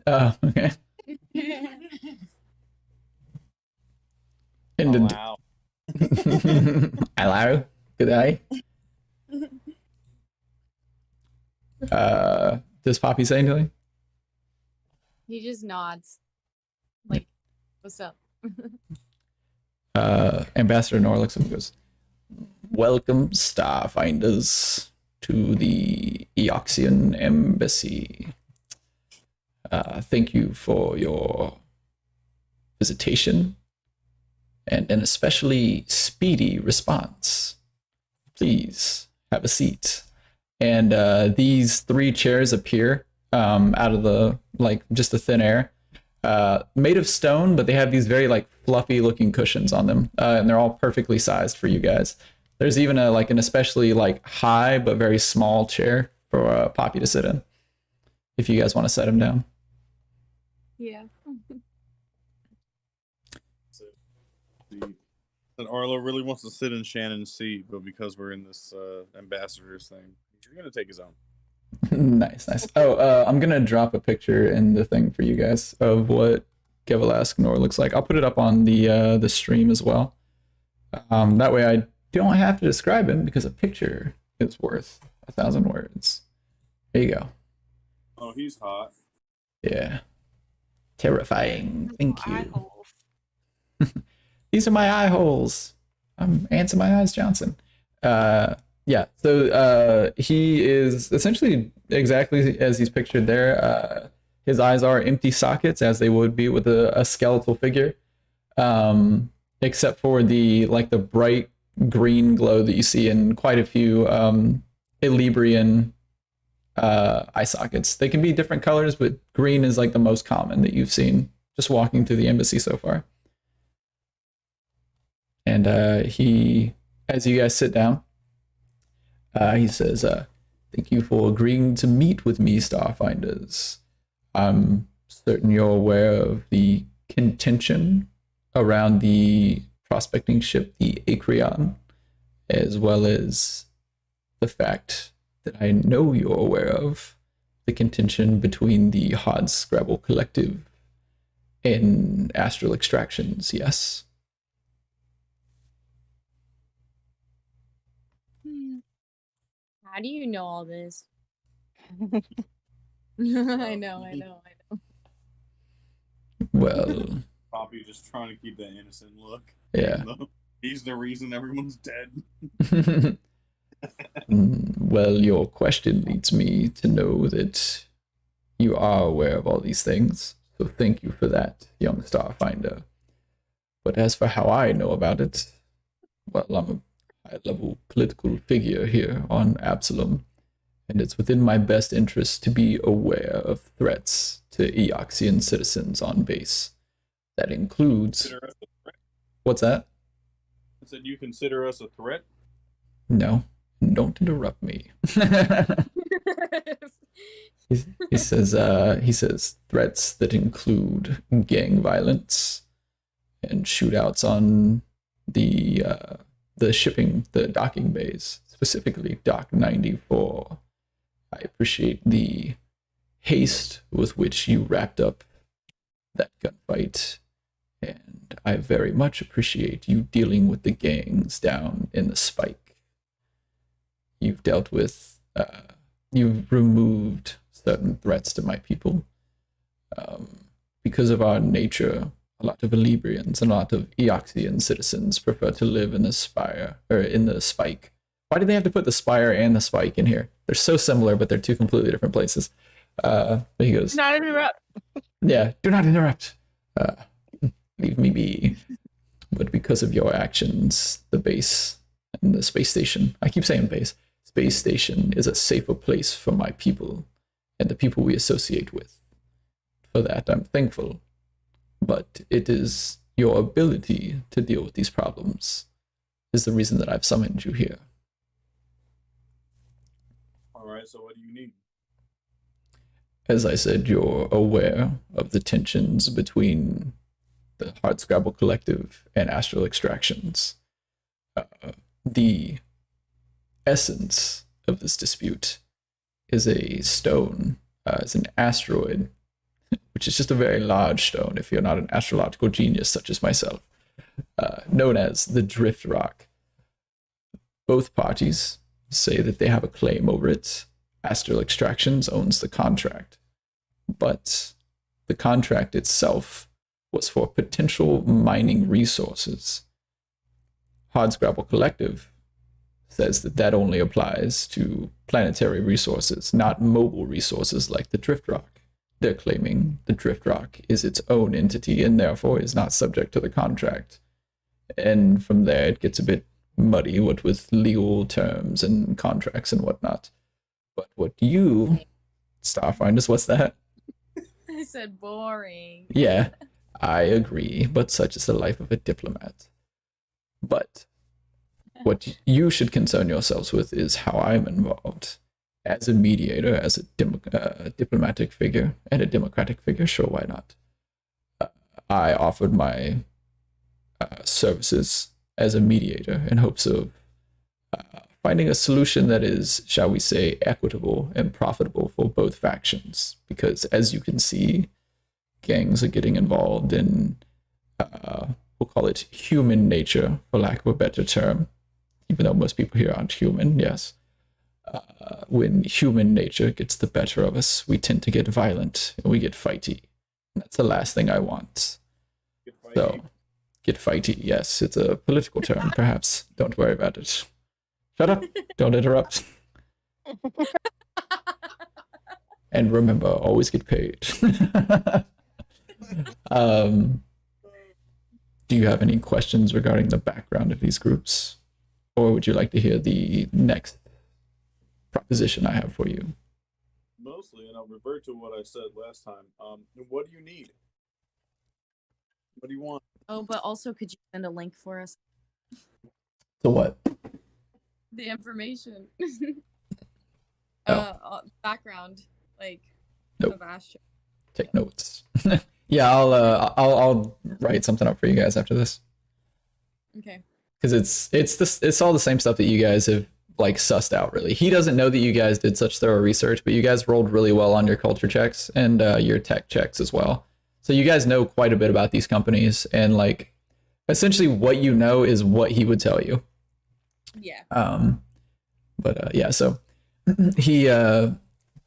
Oh, okay. And Wow. hello, good day. Does Poppy say anything? He just nods. Like, what's up? Ambassador Nor looks up and goes, "Welcome, Starfinders, to the Eoxian Embassy. Thank you for your visitation and an especially speedy response. Please have a seat." And these three chairs appear out of the just the thin air, made of stone, but they have these very like fluffy looking cushions on them, and they're all perfectly sized for you guys. There's even an especially like high but very small chair for Poppy to sit in, if you guys want to set him down. Yeah. That Arlo really wants to sit in Shannon's seat, but because we're in this ambassadors thing, he's gonna take his own. Nice. Oh, I'm gonna drop a picture in the thing for you guys of what Gevelask Nor looks like. I'll put it up on the stream as well. That way I don't have to describe him, because a picture is worth 1,000 words. There you go. Oh, he's hot. Yeah. Terrifying. Thank Eye you. holes. These are my eye holes. I'm Ants in My Eyes Johnson. Yeah, so he is essentially exactly as he's pictured there. His eyes are empty sockets, as they would be with a skeletal figure, except for the bright green glow that you see in quite a few Elybrian eye sockets. They can be different colors, but green is like the most common that you've seen just walking through the embassy so far. And he, as you guys sit down, he says, "Thank you for agreeing to meet with me, Starfinders. I'm certain you're aware of the contention around the prospecting ship, the Acreon, as well as the fact that I know you're aware of the contention between the Hardscrabble Collective and Astral Extractions, yes?" How do you know all this? I know. Well, Poppy just trying to keep that innocent look. yeah. He's the reason everyone's dead. Well, your question leads me to know that you are aware of all these things, so thank you for that, young Starfinder. But as for how I know about it, well, I'm a high-level political figure here on Absalom, and it's within my best interest to be aware of threats to Eoxian citizens on base. That includes... Consider us a threat? What's that? I said you consider us a threat? No, don't interrupt me. He says threats that include gang violence and shootouts on the docking bays, specifically Dock 94. I appreciate the haste with which you wrapped up that gunfight, and I very much appreciate you dealing with the gangs down in the Spike. You've dealt with, you've removed certain threats to my people. Because of our nature, a lot of Elybrians and a lot of Eoxian citizens prefer to live in the Spire, or in the Spike. Why do they have to put the Spire and the Spike in here? They're so similar, but they're two completely different places. But he goes, Do not interrupt. yeah, do not interrupt. Leave me be. But because of your actions, the base and the space station, I keep saying base, space station is a safer place for my people and the people we associate with. For that, I'm thankful. But it is your ability to deal with these problems is the reason that I've summoned you here. Alright, so what do you need? As I said, you're aware of the tensions between the Hardscrabble Collective and Astral Extractions. The essence of this dispute is a stone, it's an asteroid, which is just a very large stone if you're not an astrological genius such as myself, known as the Drift Rock. Both parties say that they have a claim over it. Astral Extractions owns the contract, but the contract itself was for potential mining resources. Hardscrabble Collective says that that only applies to planetary resources, not mobile resources like the Drift Rock. They're claiming the Drift Rock is its own entity and therefore is not subject to the contract. And from there, it gets a bit muddy, what with legal terms and contracts and whatnot. But what you, Starfinders, what's that? I said boring. Yeah, I agree, but such is the life of a diplomat. But what you should concern yourselves with is how I'm involved. As a mediator, as a diplomatic figure, and a democratic figure, sure, why not? I offered my services as a mediator in hopes of finding a solution that is, shall we say, equitable and profitable for both factions. Because as you can see, gangs are getting involved in, we'll call it human nature, for lack of a better term, even though most people here aren't human, yes. When human nature gets the better of us, we tend to get violent and we get fighty. And that's the last thing I want. So Get fighty. Yes, it's a political term, perhaps. Don't worry about it. Shut up. Don't interrupt. And remember, always get paid. Do you have any questions regarding the background of these groups? Or would you like to hear the next proposition I have for you? Mostly, and I'll revert to what I said last time. What do you need? What do you want? Oh, but also, could you send a link for us? So what? The information. Oh. Background, like, Nope. of Astro. Take notes. Yeah, I'll write something up for you guys after this. Okay. Because it's all the same stuff that you guys have like sussed out. Really, he doesn't know that you guys did such thorough research, but you guys rolled really well on your culture checks and your tech checks as well. So you guys know quite a bit about these companies, and like essentially what you know is what he would tell you. Yeah. Yeah, so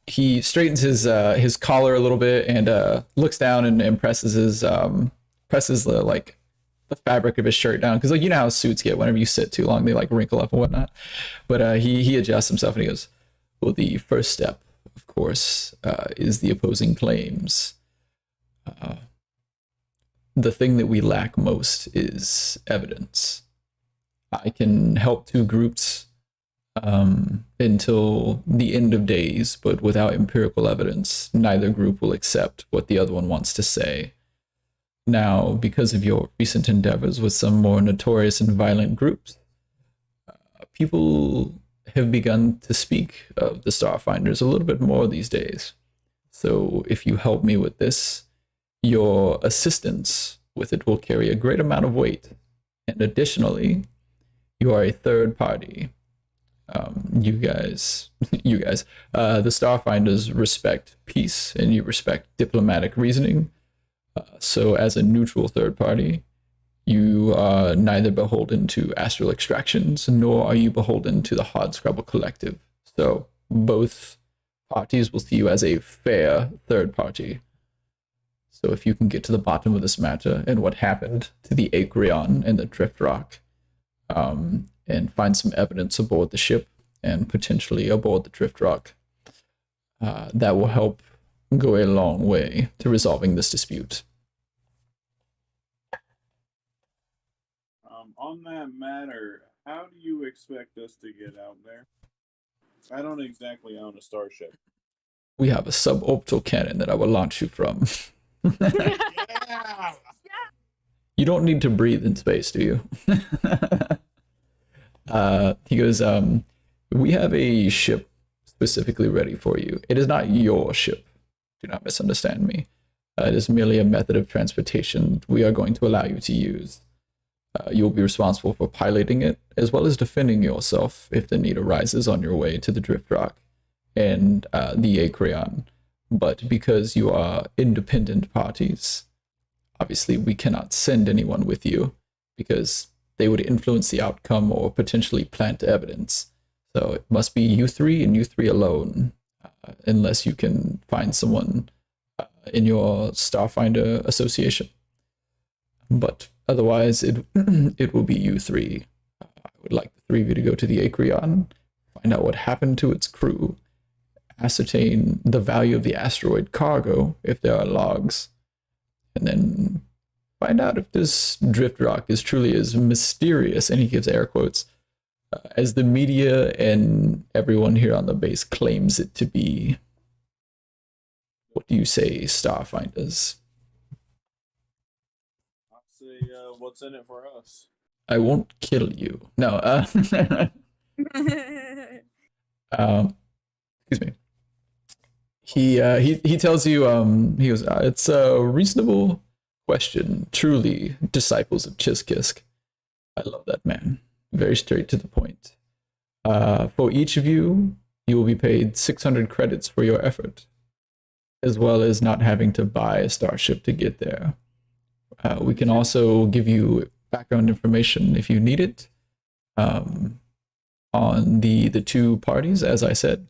he straightens his collar a little bit and looks down and presses the fabric of his shirt down, because like you know how suits get whenever you sit too long, they like wrinkle up and whatnot. But he adjusts himself and he goes, well, the first step, of course, is the opposing claims. The thing that we lack most is evidence. I can help two groups until the end of days, but without empirical evidence, neither group will accept what the other one wants to say. Now, because of your recent endeavors with some more notorious and violent groups, people have begun to speak of the Starfinders a little bit more these days. So if you help me with this, your assistance with it will carry a great amount of weight. And additionally, you are a third party. You guys, the Starfinders respect peace and you respect diplomatic reasoning. So as a neutral third party, you are neither beholden to astral extractions, nor are you beholden to the Hardscrabble Collective. So both parties will see you as a fair third party. So if you can get to the bottom of this matter and what happened to the Acreon and the Drift Rock, and find some evidence aboard the ship and potentially aboard the Drift Rock, that will help go a long way to resolving this dispute. On that matter, how do you expect us to get out there? I don't exactly own a starship. We have a suborbital cannon that I will launch you from. Yeah! You don't need to breathe in space, do you? He goes, we have a ship specifically ready for you. It is not your ship. Do not misunderstand me. It is merely a method of transportation we are going to allow you to use. You'll be responsible for piloting it, as well as defending yourself if the need arises on your way to the Drift Rock and the Acreon. But because you are independent parties, obviously we cannot send anyone with you, because they would influence the outcome or potentially plant evidence. So it must be you three and you three alone, unless you can find someone in your Starfinder association. But otherwise, it will be you three. I would like the three of you to go to the Acreon, find out what happened to its crew, ascertain the value of the asteroid cargo, if there are logs, and then find out if this Drift Rock is truly as mysterious, and he gives air quotes, as the media and everyone here on the base claims it to be. What do you say, Starfinders? I'd say, what's in it for us? I won't kill you. No, excuse me. He tells you, he goes, it's a reasonable question. Truly, disciples of Chiskisk. I love that man. Very straight to the point. For each of you, you will be paid 600 credits for your effort, as well as not having to buy a starship to get there. We can also give you background information if you need it, on the two parties, as I said.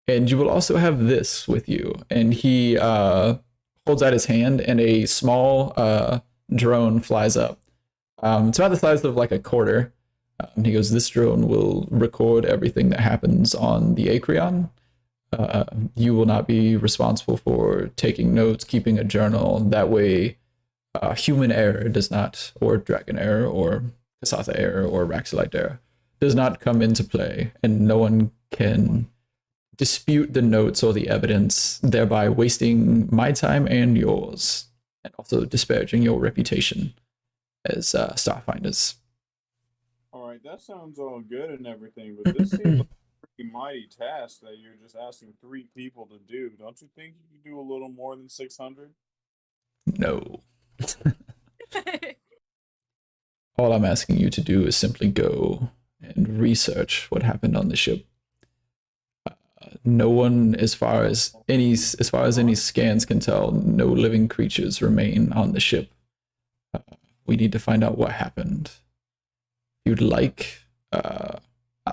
And you will also have this with you. And he holds out his hand, and a small drone flies up. It's about the size of like a quarter. He goes, this drone will record everything that happens on the Acreon. You will not be responsible for taking notes, keeping a journal. That way, human error does not, or dragon error, or Kasatha error, or Raxolite error does not come into play, and no one can dispute the notes or the evidence, thereby wasting my time and yours, and also disparaging your reputation as Starfinders. All right, that sounds all good and everything, but this seems like a pretty mighty task that you're just asking 3 people to do. Don't you think you could do a little more than 600? No. All I'm asking you to do is simply go and research what happened on the ship. No one, as far as any scans can tell, no living creatures remain on the ship. We need to find out what happened. If you'd like, I'm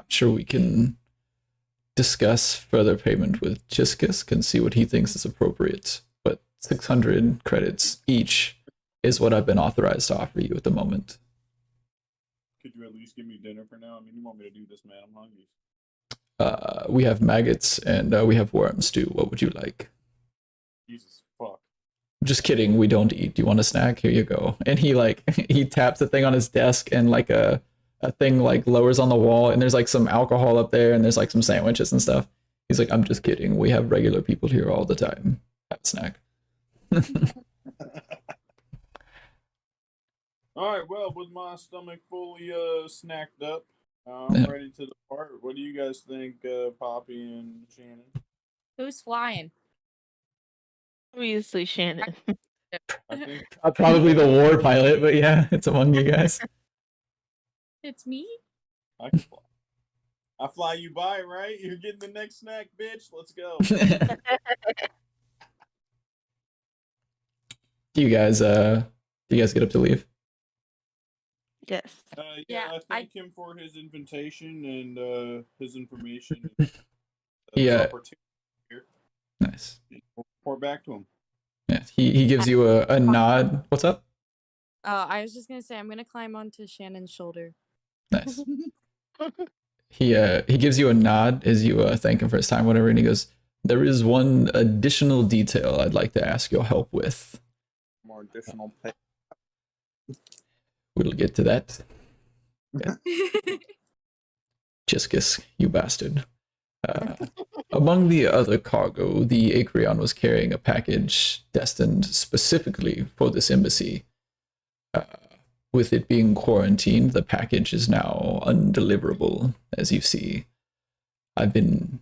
sure we can discuss further payment with Chiskisk and see what he thinks is appropriate. But 600 credits each is what I've been authorized to offer you at the moment. Could you at least give me dinner for now? I mean, you want me to do this, man? I'm hungry. We have maggots and we have worms too. What would you like? Jesus fuck. Just kidding, we don't eat. Do you want a snack? Here you go. And he he taps a thing on his desk, and like a thing like lowers on the wall, and there's like some alcohol up there, and there's like some sandwiches and stuff. He's like, I'm just kidding. We have regular people here all the time. Have a snack. All right, well, with my stomach fully snacked up, I'm ready to depart. What do you guys think, Poppy and Shannon? Who's flying? Obviously, Shannon. I think Probably the war pilot, but yeah, it's among you guys. It's me? I can fly. I fly you by, right? You're getting the next snack, bitch. Let's go. Do you guys get up to leave? Yes. Yeah, Yeah, I thank him for his invitation and his information. Yeah. Opportunity here. Nice. We'll report back to him. Yeah, he gives you a nod. What's up? I was just gonna say I'm gonna climb onto Shannon's shoulder. Nice. He gives you a nod as you thank him for his time, whatever, and he goes, there is one additional detail I'd like to ask your help with. More additional pay. We'll get to that. Yeah. Chiskisk, you bastard. Among the other cargo, the Acreon was carrying a package destined specifically for this embassy. With it being quarantined, the package is now undeliverable, as you see. I've been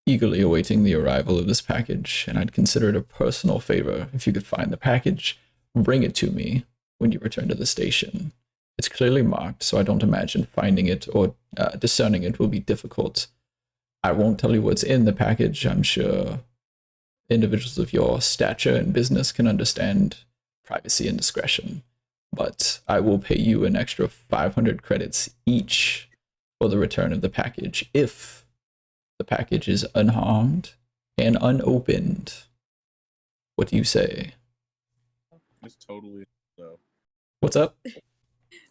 eagerly awaiting the arrival of this package, and I'd consider it a personal favor if you could find the package, bring it to me when you return to the station. It's clearly marked, so I don't imagine finding it or discerning it will be difficult. I won't tell you what's in the package. I'm sure individuals of your stature and business can understand privacy and discretion. But I will pay you an extra 500 credits each for the return of the package if the package is unharmed and unopened. What do you say? It's totally so. What's up?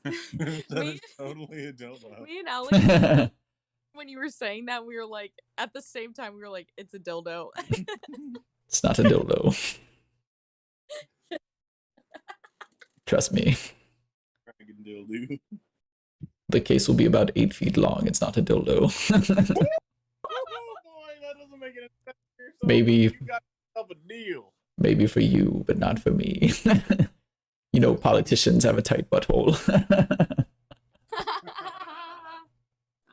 That is totally a dildo. Me and Alex, when you were saying that, we were like, at the same time, we were like, it's a dildo. It's not a dildo. Trust me. Dragon dildo. The case will be about 8 feet long. It's not a dildo. Oh boy, that doesn't make any sense. So Maybe. You got yourself a deal. Maybe for you, but not for me. You know, politicians have a tight butthole. That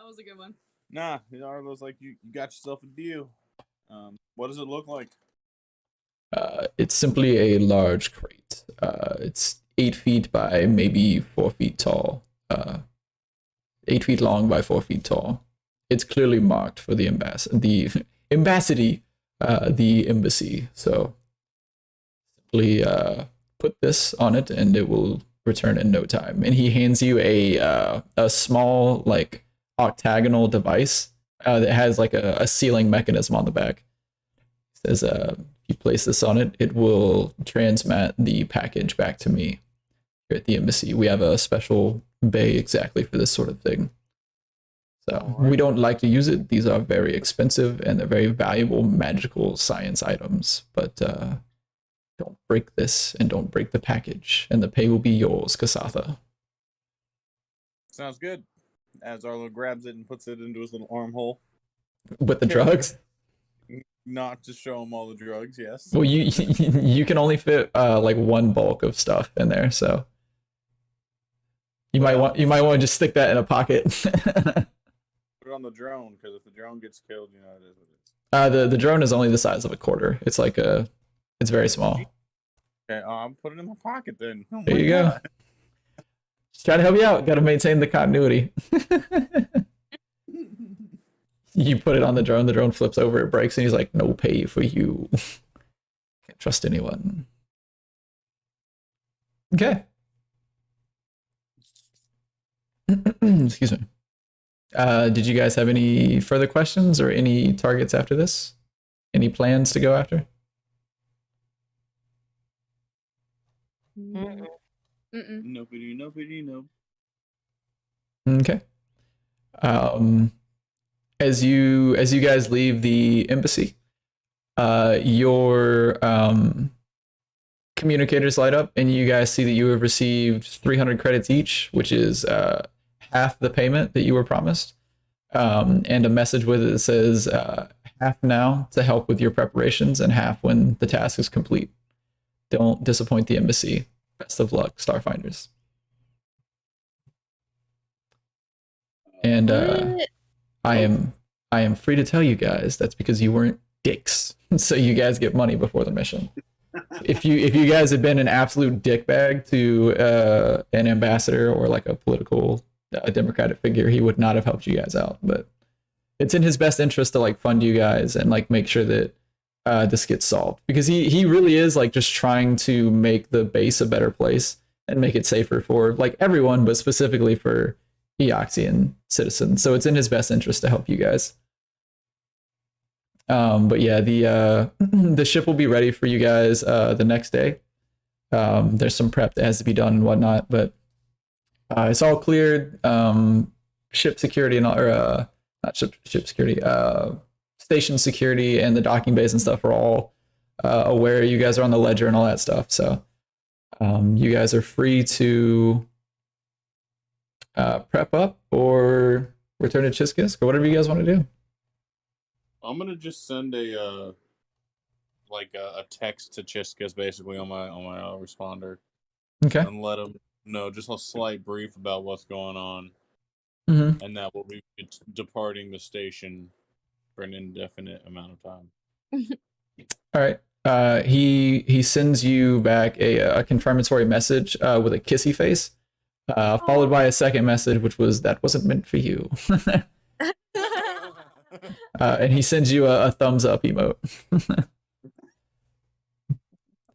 was a good one. Nah, Arlo's like, you got yourself a deal. What does it look like? It's simply a large crate. It's 8 feet by maybe 4 feet tall. 8 feet long by 4 feet tall. It's clearly marked for the embassy. So simply put this on it, and it will return in no time. And he hands you a small, like, octagonal device that has like a sealing mechanism on the back. It says, if you place this on it, it will transmit the package back to me. here at the embassy. We have a special bay exactly for this sort of thing. So we don't like to use it. These are very expensive and they're very valuable magical science items. But don't break this and don't break the package, and the pay will be yours, Kasatha. Sounds good. As Arlo grabs it and puts it into his little armhole. With the drugs? Not to show him all the drugs, yes. Well, you can only fit like one bulk of stuff in there, so you might want to just stick that in a pocket. Put it on the drone, because if the drone gets killed, you know it is what it is. The drone is only the size of a quarter. It's like it's very small. Okay, I'll put it in my pocket then. Oh There my you go. God. Just trying to help you out. Got to maintain the continuity. You put it on the drone flips over, it breaks, and he's like, "No pay for you." Can't trust anyone. Okay. Excuse me. Did you guys have any further questions or any targets after this? Any plans to go after? Mm-mm. Nobody, no. Okay. As you guys leave the embassy, your communicators light up, and you guys see that you have received 300 credits each, which is half the payment that you were promised, and a message with it that says half now to help with your preparations and half when the task is complete. Don't disappoint the embassy. Best of luck, Starfinders. And I am free to tell you guys that's because you weren't dicks. So you guys get money before the mission. If you guys had been an absolute dickbag to an ambassador or like a political democratic figure, he would not have helped you guys out. But it's in his best interest to like fund you guys and like make sure that this gets solved, because he really is like just trying to make the base a better place and make it safer for like everyone, but specifically for Eoxian citizens. So it's in his best interest to help you guys. But yeah, the ship will be ready for you guys the next day. There's some prep that has to be done and whatnot, but it's all cleared. Ship security and or not ship security, station security and the docking bays and stuff are all aware. You guys are on the ledger and all that stuff. So you guys are free to prep up or return to Chiskisk or whatever you guys want to do. I'm gonna just send a text to Chiskisk basically on my responder. Okay. And let him know just a slight brief about what's going on, and that we'll be departing the station for an indefinite amount of time. All right. He sends you back a confirmatory message with a kissy face, followed by a second message, which was, "That wasn't meant for you." And he sends you a thumbs up emote.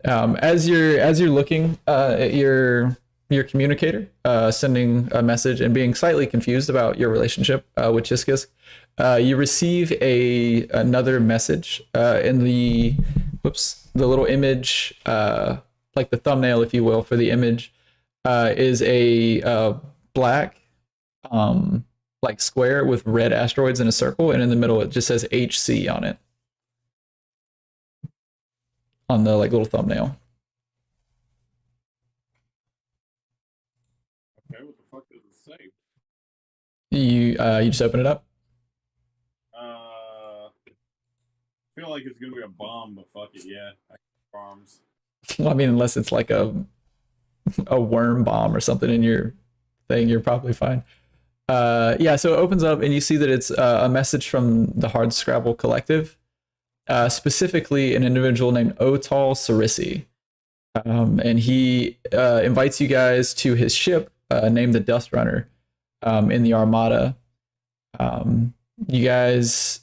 As you're looking at your communicator, sending a message and being slightly confused about your relationship with Chiskisk, you receive another message in the little image, like the thumbnail, if you will, for the image, is a black like square with red asteroids in a circle, and in the middle it just says HC on it, on the like little thumbnail. Okay, what the fuck does it say? You just open it up. I feel like it's gonna be a bomb, but fuck it, yeah. I farms. Well, I mean, unless it's like a worm bomb or something in your thing, you're probably fine. Yeah, so it opens up and you see that it's a message from the Hard Scrabble Collective, specifically an individual named Otal Sarisi. And he invites you guys to his ship named the Dust Runner in the Armada. You guys,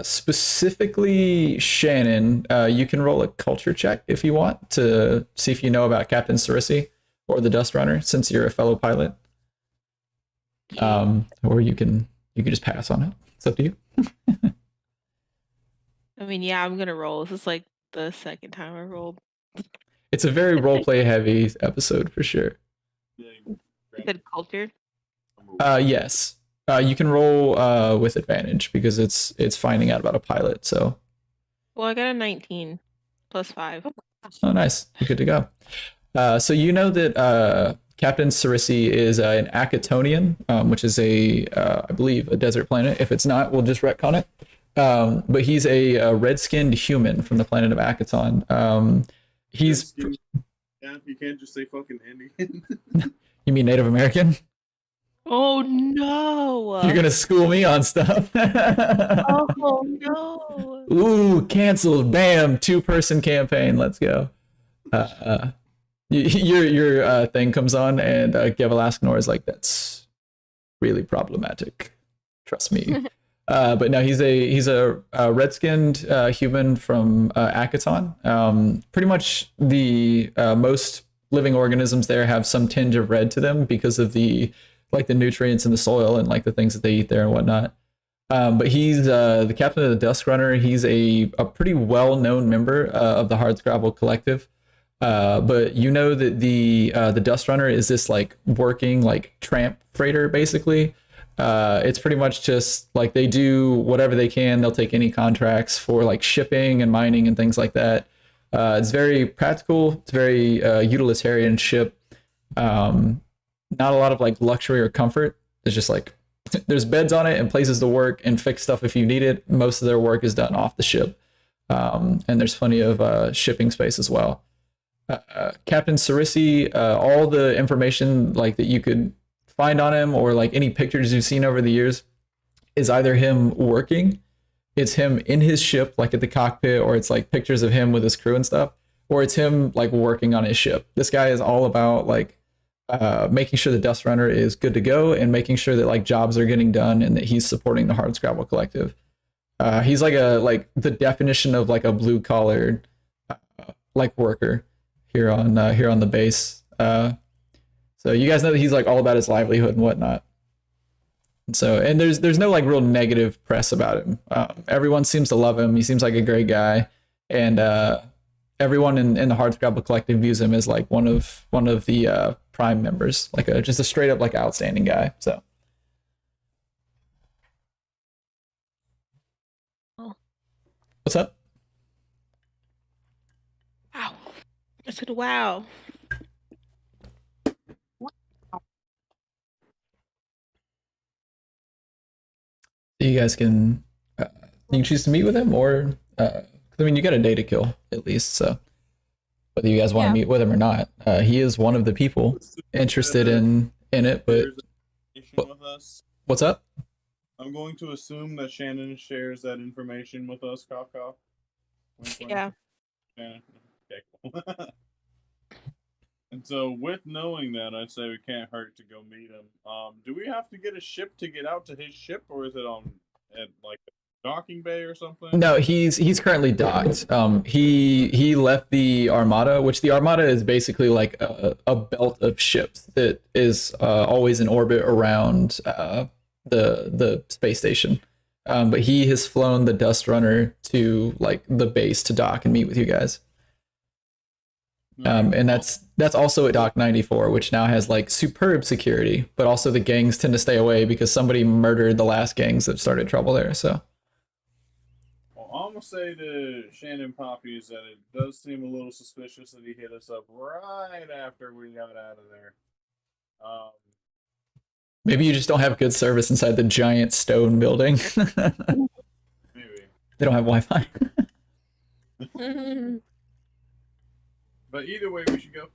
specifically Shannon, you can roll a culture check if you want to see if you know about Captain Sarisi or the Dust Runner, since you're a fellow pilot. Or you can just pass on it. It's up to you. I mean, yeah, I'm gonna roll. This is like the second time I rolled. It's a very roleplay heavy episode for sure. You said culture. Yes. You can roll with advantage because it's finding out about a pilot. So, Well, I got a 19 plus 5. oh, nice. You're good to go. So you know that Captain Cerisi is an Akatonian, which is I believe, a desert planet. If it's not, we'll just retcon it. But he's a red-skinned human from the planet of Akaton. He's. Yeah, you can't just say fucking Indian. You mean Native American? Oh no! You're gonna school me on stuff. Oh no! Ooh, canceled. Bam, 2-person campaign. Let's go. Your thing comes on, and Gevalasknor is like, that's really problematic. Trust me. But no, he's a red-skinned human from Akaton. Pretty much the most living organisms there have some tinge of red to them because of the nutrients in the soil and like the things that they eat there and whatnot. But he's the captain of the Dusk Runner. He's a pretty well-known member of the Hardscrabble Collective. But you know that the Dust Runner is this like working like tramp freighter basically. It's pretty much just like they do whatever they can. They'll take any contracts for like shipping and mining and things like that. It's very practical. It's very utilitarian ship. Not a lot of like luxury or comfort. It's just like there's beds on it and places to work and fix stuff if you need it. Most of their work is done off the ship. And there's plenty of shipping space as well. Captain Cerisi, all the information like that you could find on him or like any pictures you've seen over the years is either him working, it's him in his ship like at the cockpit, or it's like pictures of him with his crew and stuff, or it's him like working on his ship. This guy is all about like making sure the Dust Runner is good to go and making sure that like jobs are getting done and that he's supporting the Hardscrabble Collective. He's like the definition of like a blue collar like worker here on the base. So you guys know that he's like all about his livelihood and whatnot. And there's no like real negative press about him. Everyone seems to love him. He seems like a great guy, and everyone in the Hardscrabble Collective views him as like one of the prime members, like just a straight up like outstanding guy. So. Oh. What's up? Wow. I said, wow. You guys can choose to meet with him, or I mean, you got a day to kill at least. So whether you guys want to meet with him or not, he is one of the people interested in it. But with us. What's up? I'm going to assume that Shannon shares that information with us, Kaka. Yeah. Okay, cool. And so, with knowing that, I say we can't hurt to go meet him. Do we have to get a ship to get out to his ship, or is it at like a docking bay or something? No, he's currently docked. He left the Armada, which the Armada is basically like a belt of ships that is always in orbit around the space station. But he has flown the Dust Runner to like the base to dock and meet with you guys. And that's also at Dock 94, which now has like superb security, but also the gangs tend to stay away because somebody murdered the last gangs that started trouble there. So, well, I'm gonna say to Shannon Poppy is that it does seem a little suspicious that he hit us up right after we got out of there. Maybe you just don't have good service inside the giant stone building. Maybe they don't have Wi-Fi. But either way, we should go.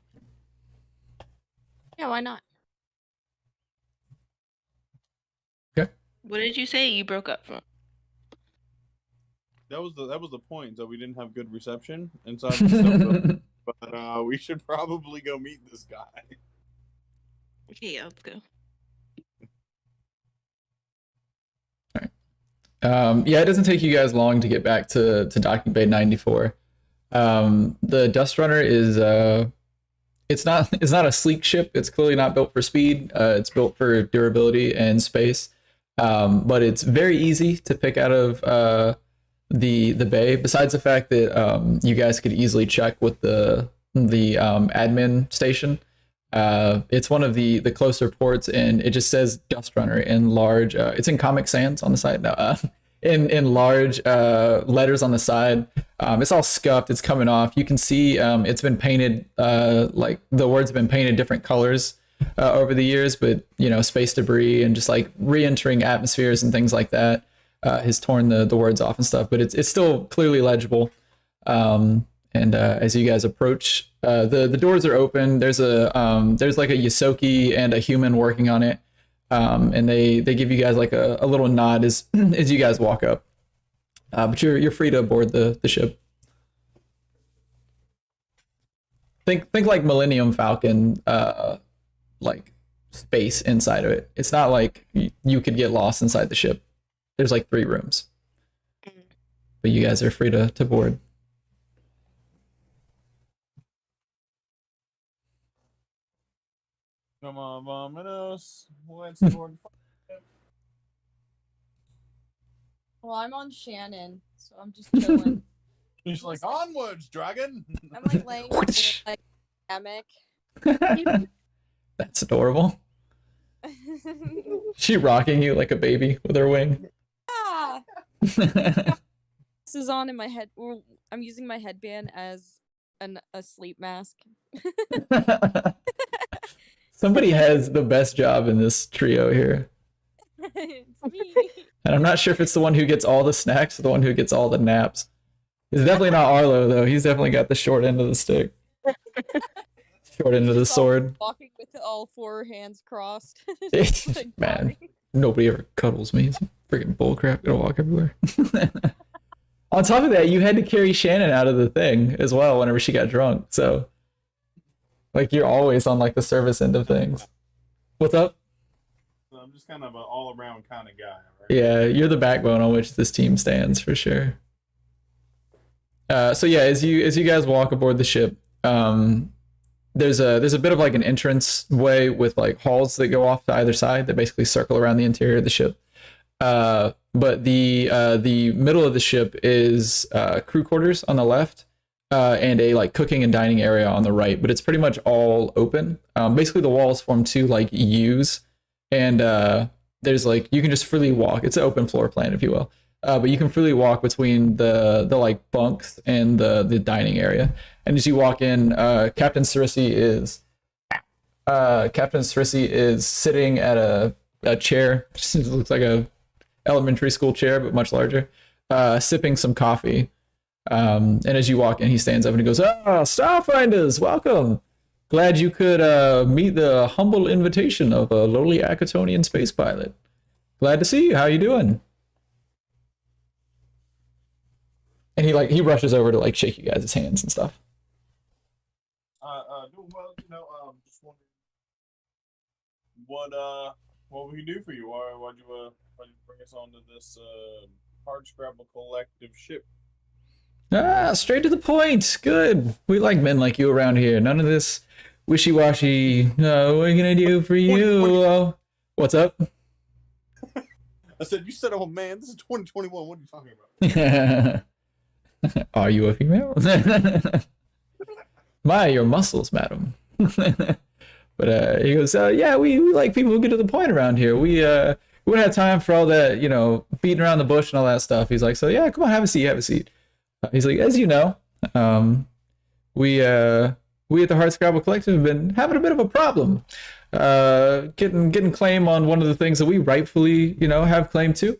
Yeah, why not? Okay. What did you say you broke up from? That was the point, that we didn't have good reception inside the stone building. But we should probably go meet this guy. Okay, yeah, let's go. Yeah, it doesn't take you guys long to get back to Docking Bay 94. The Dust Runner is it's not a sleek ship. It's clearly not built for speed. It's built for durability and space. But it's very easy to pick out of the bay. Besides the fact that you guys could easily check with the admin station. It's one of the closer ports, and it just says Dust Runner in large. It's in Comic Sans on the side now. In large letters on the side. It's all scuffed. It's coming off. You can see it's been painted. Like the words have been painted different colors over the years, but you know, space debris and just like re-entering atmospheres and things like that has torn the words off and stuff. But it's still clearly legible. And as you guys approach, the doors are open. There's like a Yosoki and a human working on it, and they give you guys like a little nod as as you guys walk up. But you're free to board the ship. Think like Millennium Falcon, like space inside of it. It's not like you could get lost inside the ship. There's like 3 rooms, but you guys are free to board. Come on, Vominos. Let's board. Well, I'm on Shannon, so I'm just chilling. He's like, onwards, dragon. I'm like laying like hammock. That's adorable. She rocking you like a baby with her wing. Ah! This is on in my head. I'm using my headband as a sleep mask. Somebody has the best job in this trio here. It's me. And I'm not sure if it's the one who gets all the snacks or the one who gets all the naps. It's definitely not Arlo, though. He's definitely got the short end of the stick. Short end of the sword. Walking with all 4 hands crossed. Like, Man, nobody ever cuddles me. It's freaking bullcrap. Gonna walk everywhere. On top of that, you had to carry Shannon out of the thing as well whenever she got drunk. So, like, you're always on like the service end of things. What's up? So I'm just kind of an all-around kind of guy, right? Yeah, you're the backbone on which this team stands for sure. So yeah, as you guys walk aboard the ship, there's a bit of like an entrance way with like halls that go off to either side that basically circle around the interior of the ship. But the middle of the ship is crew quarters on the left, and a like cooking and dining area on the right. But it's pretty much all open. Basically, the walls form 2 like U's, and there's like you can just freely walk. It's an open floor plan, if you will. But you can freely walk between the like bunks and the dining area. And as you walk in, Captain Cerisi is sitting at a chair. It looks like a elementary school chair, but much larger, sipping some coffee. And as you walk in, he stands up and he goes, Starfinders, welcome. Glad you could meet the humble invitation of a lowly Akatonian space pilot. Glad to see you. How you doing? And he rushes over to like shake you guys' hands and stuff. Doing well, you know. Just wondering what we can do for you. Why'd you bring us onto this Hardscrabble Collective ship? Straight to the point. Good. We like men like you around here. None of this wishy-washy. No, what are we gonna do for you? What's up? I said, you said, oh man, this is 2021. What are you talking about? Are you a female? My, your muscles, madam. But he goes, yeah, we like people who get to the point around here. We don't have time for all that, you know, beating around the bush and all that stuff. He's like, so yeah, come on, have a seat. He's like, as you know, we at the Hardscrabble Collective have been having a bit of a problem, getting claim on one of the things that we rightfully, you know, have claim to.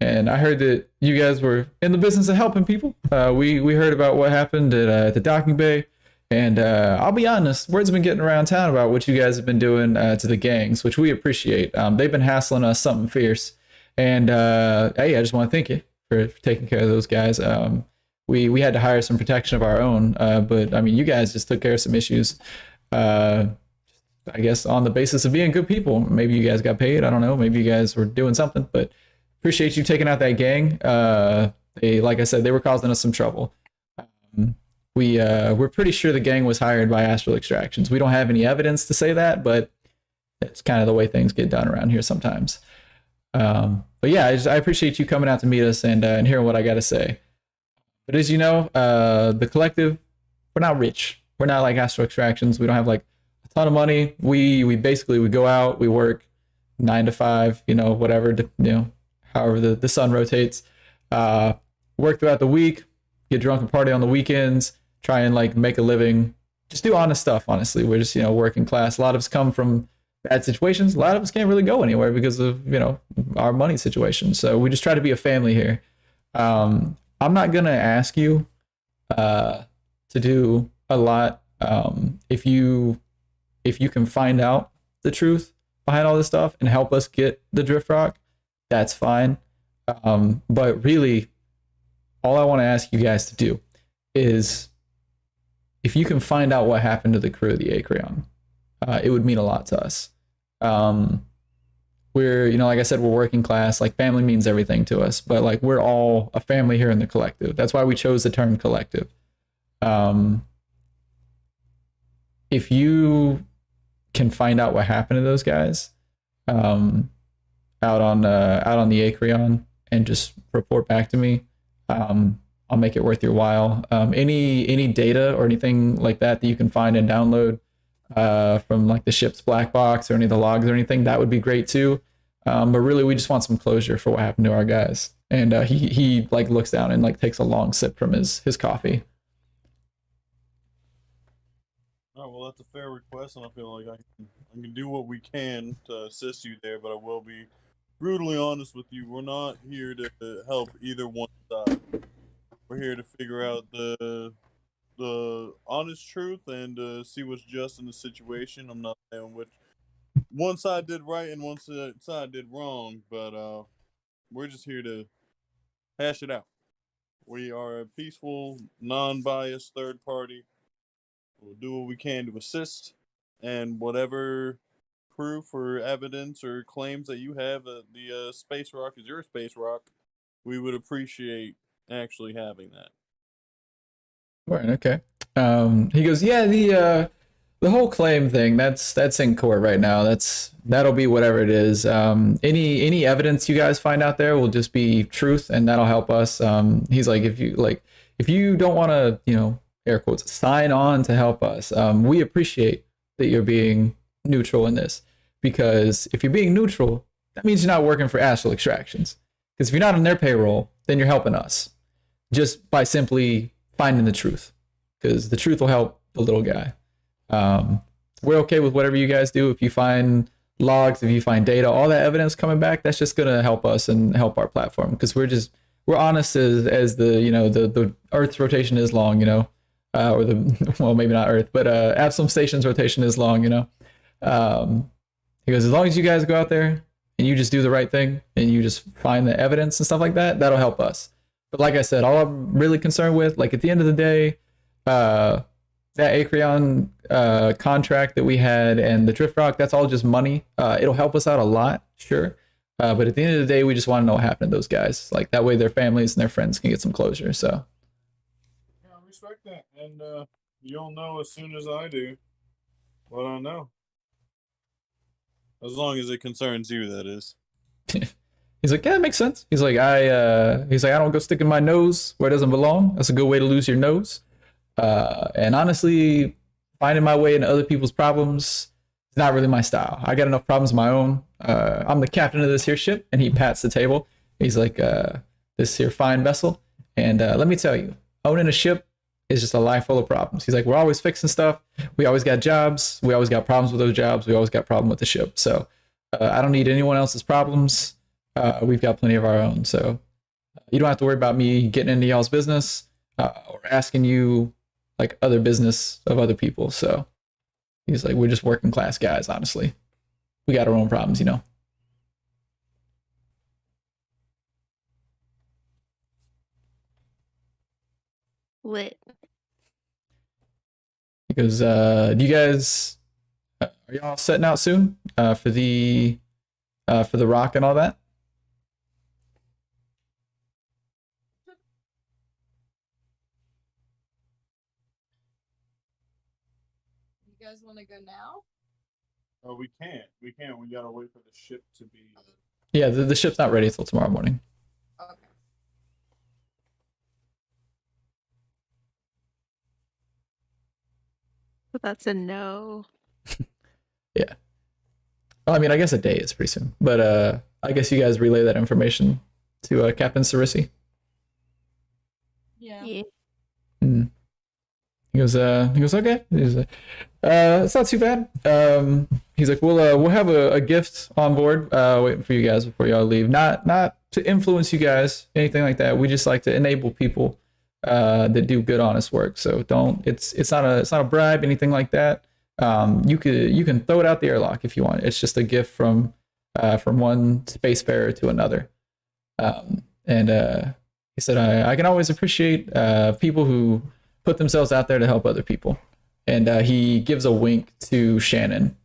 And I heard that you guys were in the business of helping people. We heard about what happened at the docking bay, and I'll be honest, word's been getting around town about what you guys have been doing to the gangs, which we appreciate. They've been hassling us something fierce, and hey, I just want to thank you for taking care of those guys. We had to hire some protection of our own, but I mean, you guys just took care of some issues. I guess on the basis of being good people. Maybe you guys got paid. I don't know. Maybe you guys were doing something, but appreciate you taking out that gang. Like I said, they were causing us some trouble. We're pretty sure the gang was hired by Astral Extractions. We don't have any evidence to say that, but it's kind of the way things get done around here sometimes. But yeah, I appreciate you coming out to meet us and hearing what I got to say. But as you know, the collective, we're not rich. we're not like astral extractions. We don't have like a ton of money. We basically we go out, we work 9 to 5, whatever, however the sun rotates. Work throughout the week, get drunk and party on the weekends, try and like make a living, just do honest stuff. Honestly, we're just working class. A lot of us come from bad situations. A lot of us can't really go anywhere because of our money situation. So we just try to be a family here. I'm not gonna ask you to do a lot. If you can find out the truth behind all this stuff and help us get the drift rock, that's fine. But really, all I want to ask you guys to do is, if you can find out what happened to the crew of the Acreon, it would mean a lot to us. We're, like I said, we're working class. Like, family means everything to us, but like, we're all a family here in the collective. That's why we chose the term collective. If you can find out what happened to those guys, out on the Acreon, and just report back to me, I'll make it worth your while. Any data or anything like that you can find and download from like the ship's black box or any of the logs or anything, that would be great too. But really, we just want some closure for what happened to our guys. And he like looks down and like takes a long sip from his coffee. Oh, well, that's a fair request, and I feel like I can do what we can to assist you there, but I will be brutally honest with you. We're not here to help either one side. We're here to figure out the honest truth and see what's just in the situation. I'm not saying which one side did right and one side did wrong, but we're just here to hash it out. We are a peaceful, non-biased third party. We'll do what we can to assist, and whatever proof or evidence or claims that you have that the space rock is your space rock, we would appreciate actually having that. Right. Okay. He goes, yeah, the whole claim thing, that's in court right now. That'll be whatever it is. Any evidence you guys find out there will just be truth, and that'll help us. He's like, if you don't want to, air quotes, sign on to help us, we appreciate that you're being neutral in this, because if you're being neutral, that means you're not working for astral extractions. Because if you're not on their payroll, then you're helping us just by simply finding the truth, because the truth will help the little guy. We're okay with whatever you guys do. If you find logs, if you find data, all that evidence coming back, that's just gonna help us and help our platform, because we're honest as the Earth's rotation is long, or well, maybe not Earth, but Absalom Station's rotation is long, he goes, as long as you guys go out there and you just do the right thing and you just find the evidence and stuff like that, that'll help us. But like I said, all I'm really concerned with, like, at the end of the day, that Acreon contract that we had and the drift rock, that's all just money. It'll help us out a lot, sure. But at the end of the day, we just want to know what happened to those guys. Like, that way their families and their friends can get some closure. So Yeah, I respect that. And you'll know as soon as I do what I know. As long as it concerns you, that is. he's like, yeah, it makes sense. He's like, I don't go sticking my nose where it doesn't belong. That's a good way to lose your nose. And honestly, finding my way into other people's problems is not really my style. I got enough problems of my own. I'm the captain of this here ship, and he pats the table. He's like, this here fine vessel. And let me tell you, owning a ship is just a life full of problems. He's like, we're always fixing stuff. We always got jobs. We always got problems with those jobs. We always got problem with the ship. So I don't need anyone else's problems. We've got plenty of our own. So you don't have to worry about me getting into y'all's business or asking you like other business of other people. So he's like, we're just working class guys, honestly. We got our own problems, Lit. Because do you guys are y'all setting out soon for the rock and all that? You guys want to go now? Oh, we can't. We can't. We gotta wait for the ship to be. Yeah, the ship's not ready until tomorrow morning. Okay. That's a no. Well, I mean, I guess a day is pretty soon, but I guess you guys relay that information to Captain Sarisi. Yeah. Yeah. Mm. He goes, okay. He's it's not too bad. He's like, we'll have a gift on board, waiting for you guys before y'all leave. Not to influence you guys, anything like that. We just like to enable people, that do good, honest work. So it's not a bribe, anything like that. You can throw it out the airlock if you want. It's just a gift from one spacefarer to another. And he said, I can always appreciate people who put themselves out there to help other people. And he gives a wink to Shannon.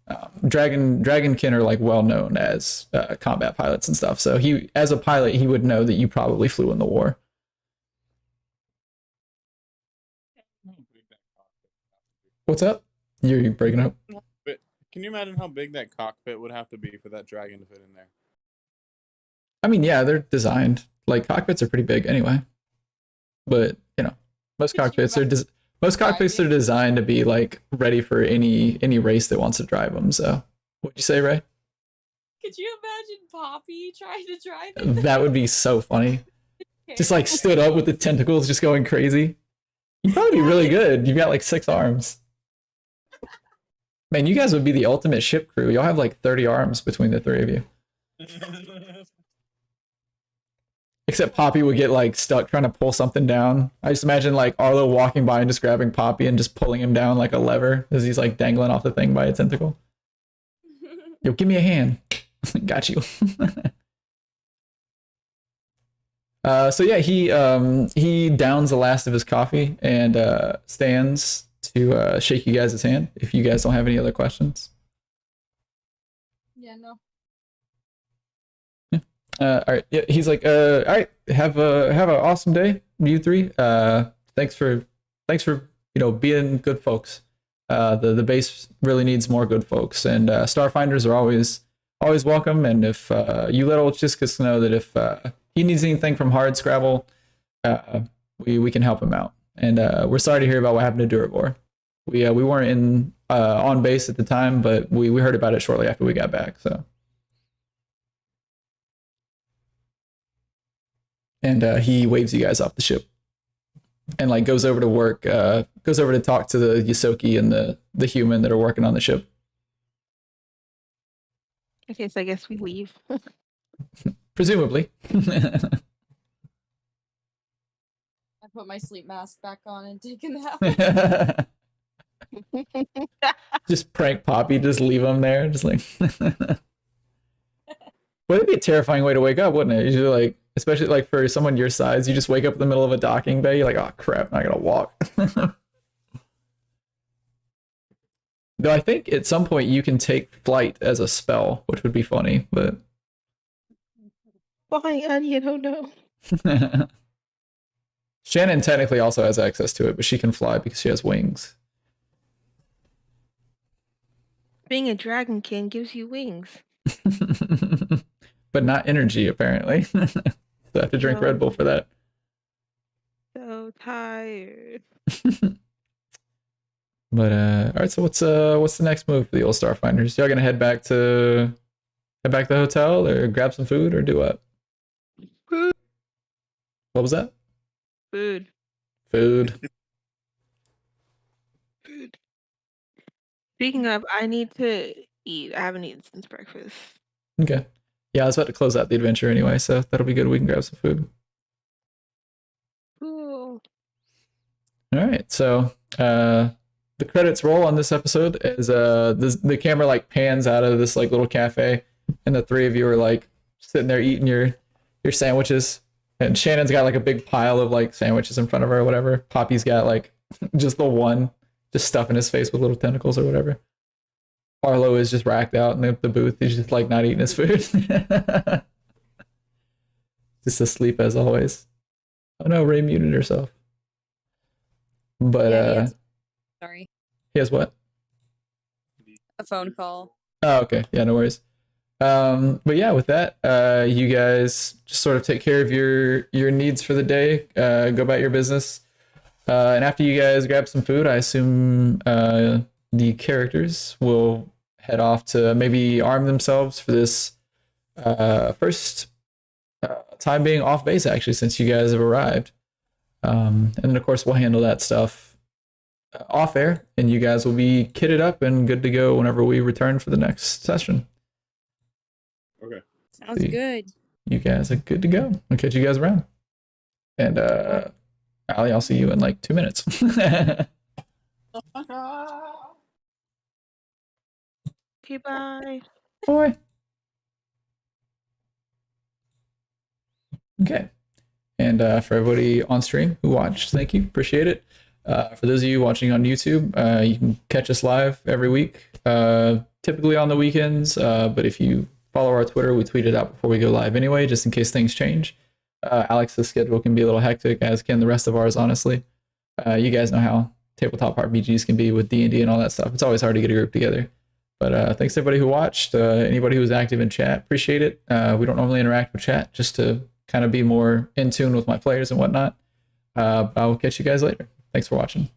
Dragonkin are like well known as combat pilots and stuff. So he, as a pilot, he would know that you probably flew in the war. What's up? You're breaking up. But can you imagine how big that cockpit would have to be for that dragon to fit in there? I mean, yeah, they're designed like cockpits are pretty big anyway. But you know, most cockpits are designed to be like ready for any race that wants to drive them. So, what'd you say, Ray? Could you imagine Poppy trying to drive it? That would be so funny. Just like stood up with the tentacles, just going crazy. You'd probably be really good. You've got like 6 arms. Man, you guys would be the ultimate ship crew. Y'all have like 30 arms between the 3 of you. Except Poppy would get like stuck trying to pull something down. I just imagine like Arlo walking by and just grabbing Poppy and just pulling him down like a lever as he's like dangling off the thing by a tentacle. Yo, give me a hand. Got you. So yeah, he downs the last of his coffee and stands to shake you guys' hand if you guys don't have any other questions. Yeah, no. All right. Yeah, he's like, all right, have an awesome day, you 3. Thanks for being good folks. The base really needs more good folks, and Starfinders are always welcome. And if you let old Chiskisk know that if he needs anything from Hard Scrabble, we can help him out. And we're sorry to hear about what happened to Durivor. We weren't on base at the time, but we heard about it shortly after we got back. So. And he waves you guys off the ship and like goes over to work, goes over to talk to the Yosoki and the human that are working on the ship. Okay, so I guess we leave. Presumably. I put my sleep mask back on and take a nap. Just prank Poppy, just leave him there. Just like, well, it'd be a terrifying way to wake up, wouldn't it? Usually like, especially like for someone your size, you just wake up in the middle of a docking bay. You're like, oh crap, I gotta walk. Though I think at some point you can take flight as a spell, which would be funny, but. Flying onion, oh no. Shannon technically also has access to it, but she can fly because she has wings. Being a dragonkin gives you wings. But not energy, apparently. So I have to drink Red Bull for that. So tired. But all right, so what's the next move for the old Starfinders? Y'all gonna head back to the hotel or grab some food or do what? Food. What was that? Food. Food. Food. Speaking of, I need to eat. I haven't eaten since breakfast. Okay. Yeah, I was about to close out the adventure anyway, so that'll be good. We can grab some food. Cool. All right, so the credits roll on this episode as the camera like pans out of this like little cafe, and the 3 of you are like sitting there eating your sandwiches, and Shannon's got like a big pile of like sandwiches in front of her or whatever. Poppy's got like just the one, just stuffing his face with little tentacles or whatever. Arlo is just racked out in the booth. He's just like not eating his food. Just asleep as always. Oh no, Ray muted herself. But Yeah, sorry. he has what? A phone call. Oh, okay. Yeah, no worries. But yeah, with that, you guys just sort of take care of your needs for the day, go about your business. And after you guys grab some food, I assume the characters will head off to maybe arm themselves for this first time being off base, actually, since you guys have arrived. And then, of course, we'll handle that stuff off air, and you guys will be kitted up and good to go whenever we return for the next session. Okay. Sounds See. good. You guys are good to go. I'll catch you guys around. And Allie, I'll see you in like 2 minutes. Okay, bye. Boy. Okay. And for everybody on stream who watched, thank you. Appreciate it. For those of you watching on YouTube, you can catch us live every week, typically on the weekends. But if you follow our Twitter, we tweet it out before we go live anyway, just in case things change. Alex's schedule can be a little hectic, as can the rest of ours, honestly. You guys know how tabletop RPGs can be with D&D and all that stuff. It's always hard to get a group together. But thanks to everybody who watched, anybody who was active in chat, appreciate it. We don't normally interact with chat, just to kind of be more in tune with my players and whatnot. I will catch you guys later. Thanks for watching.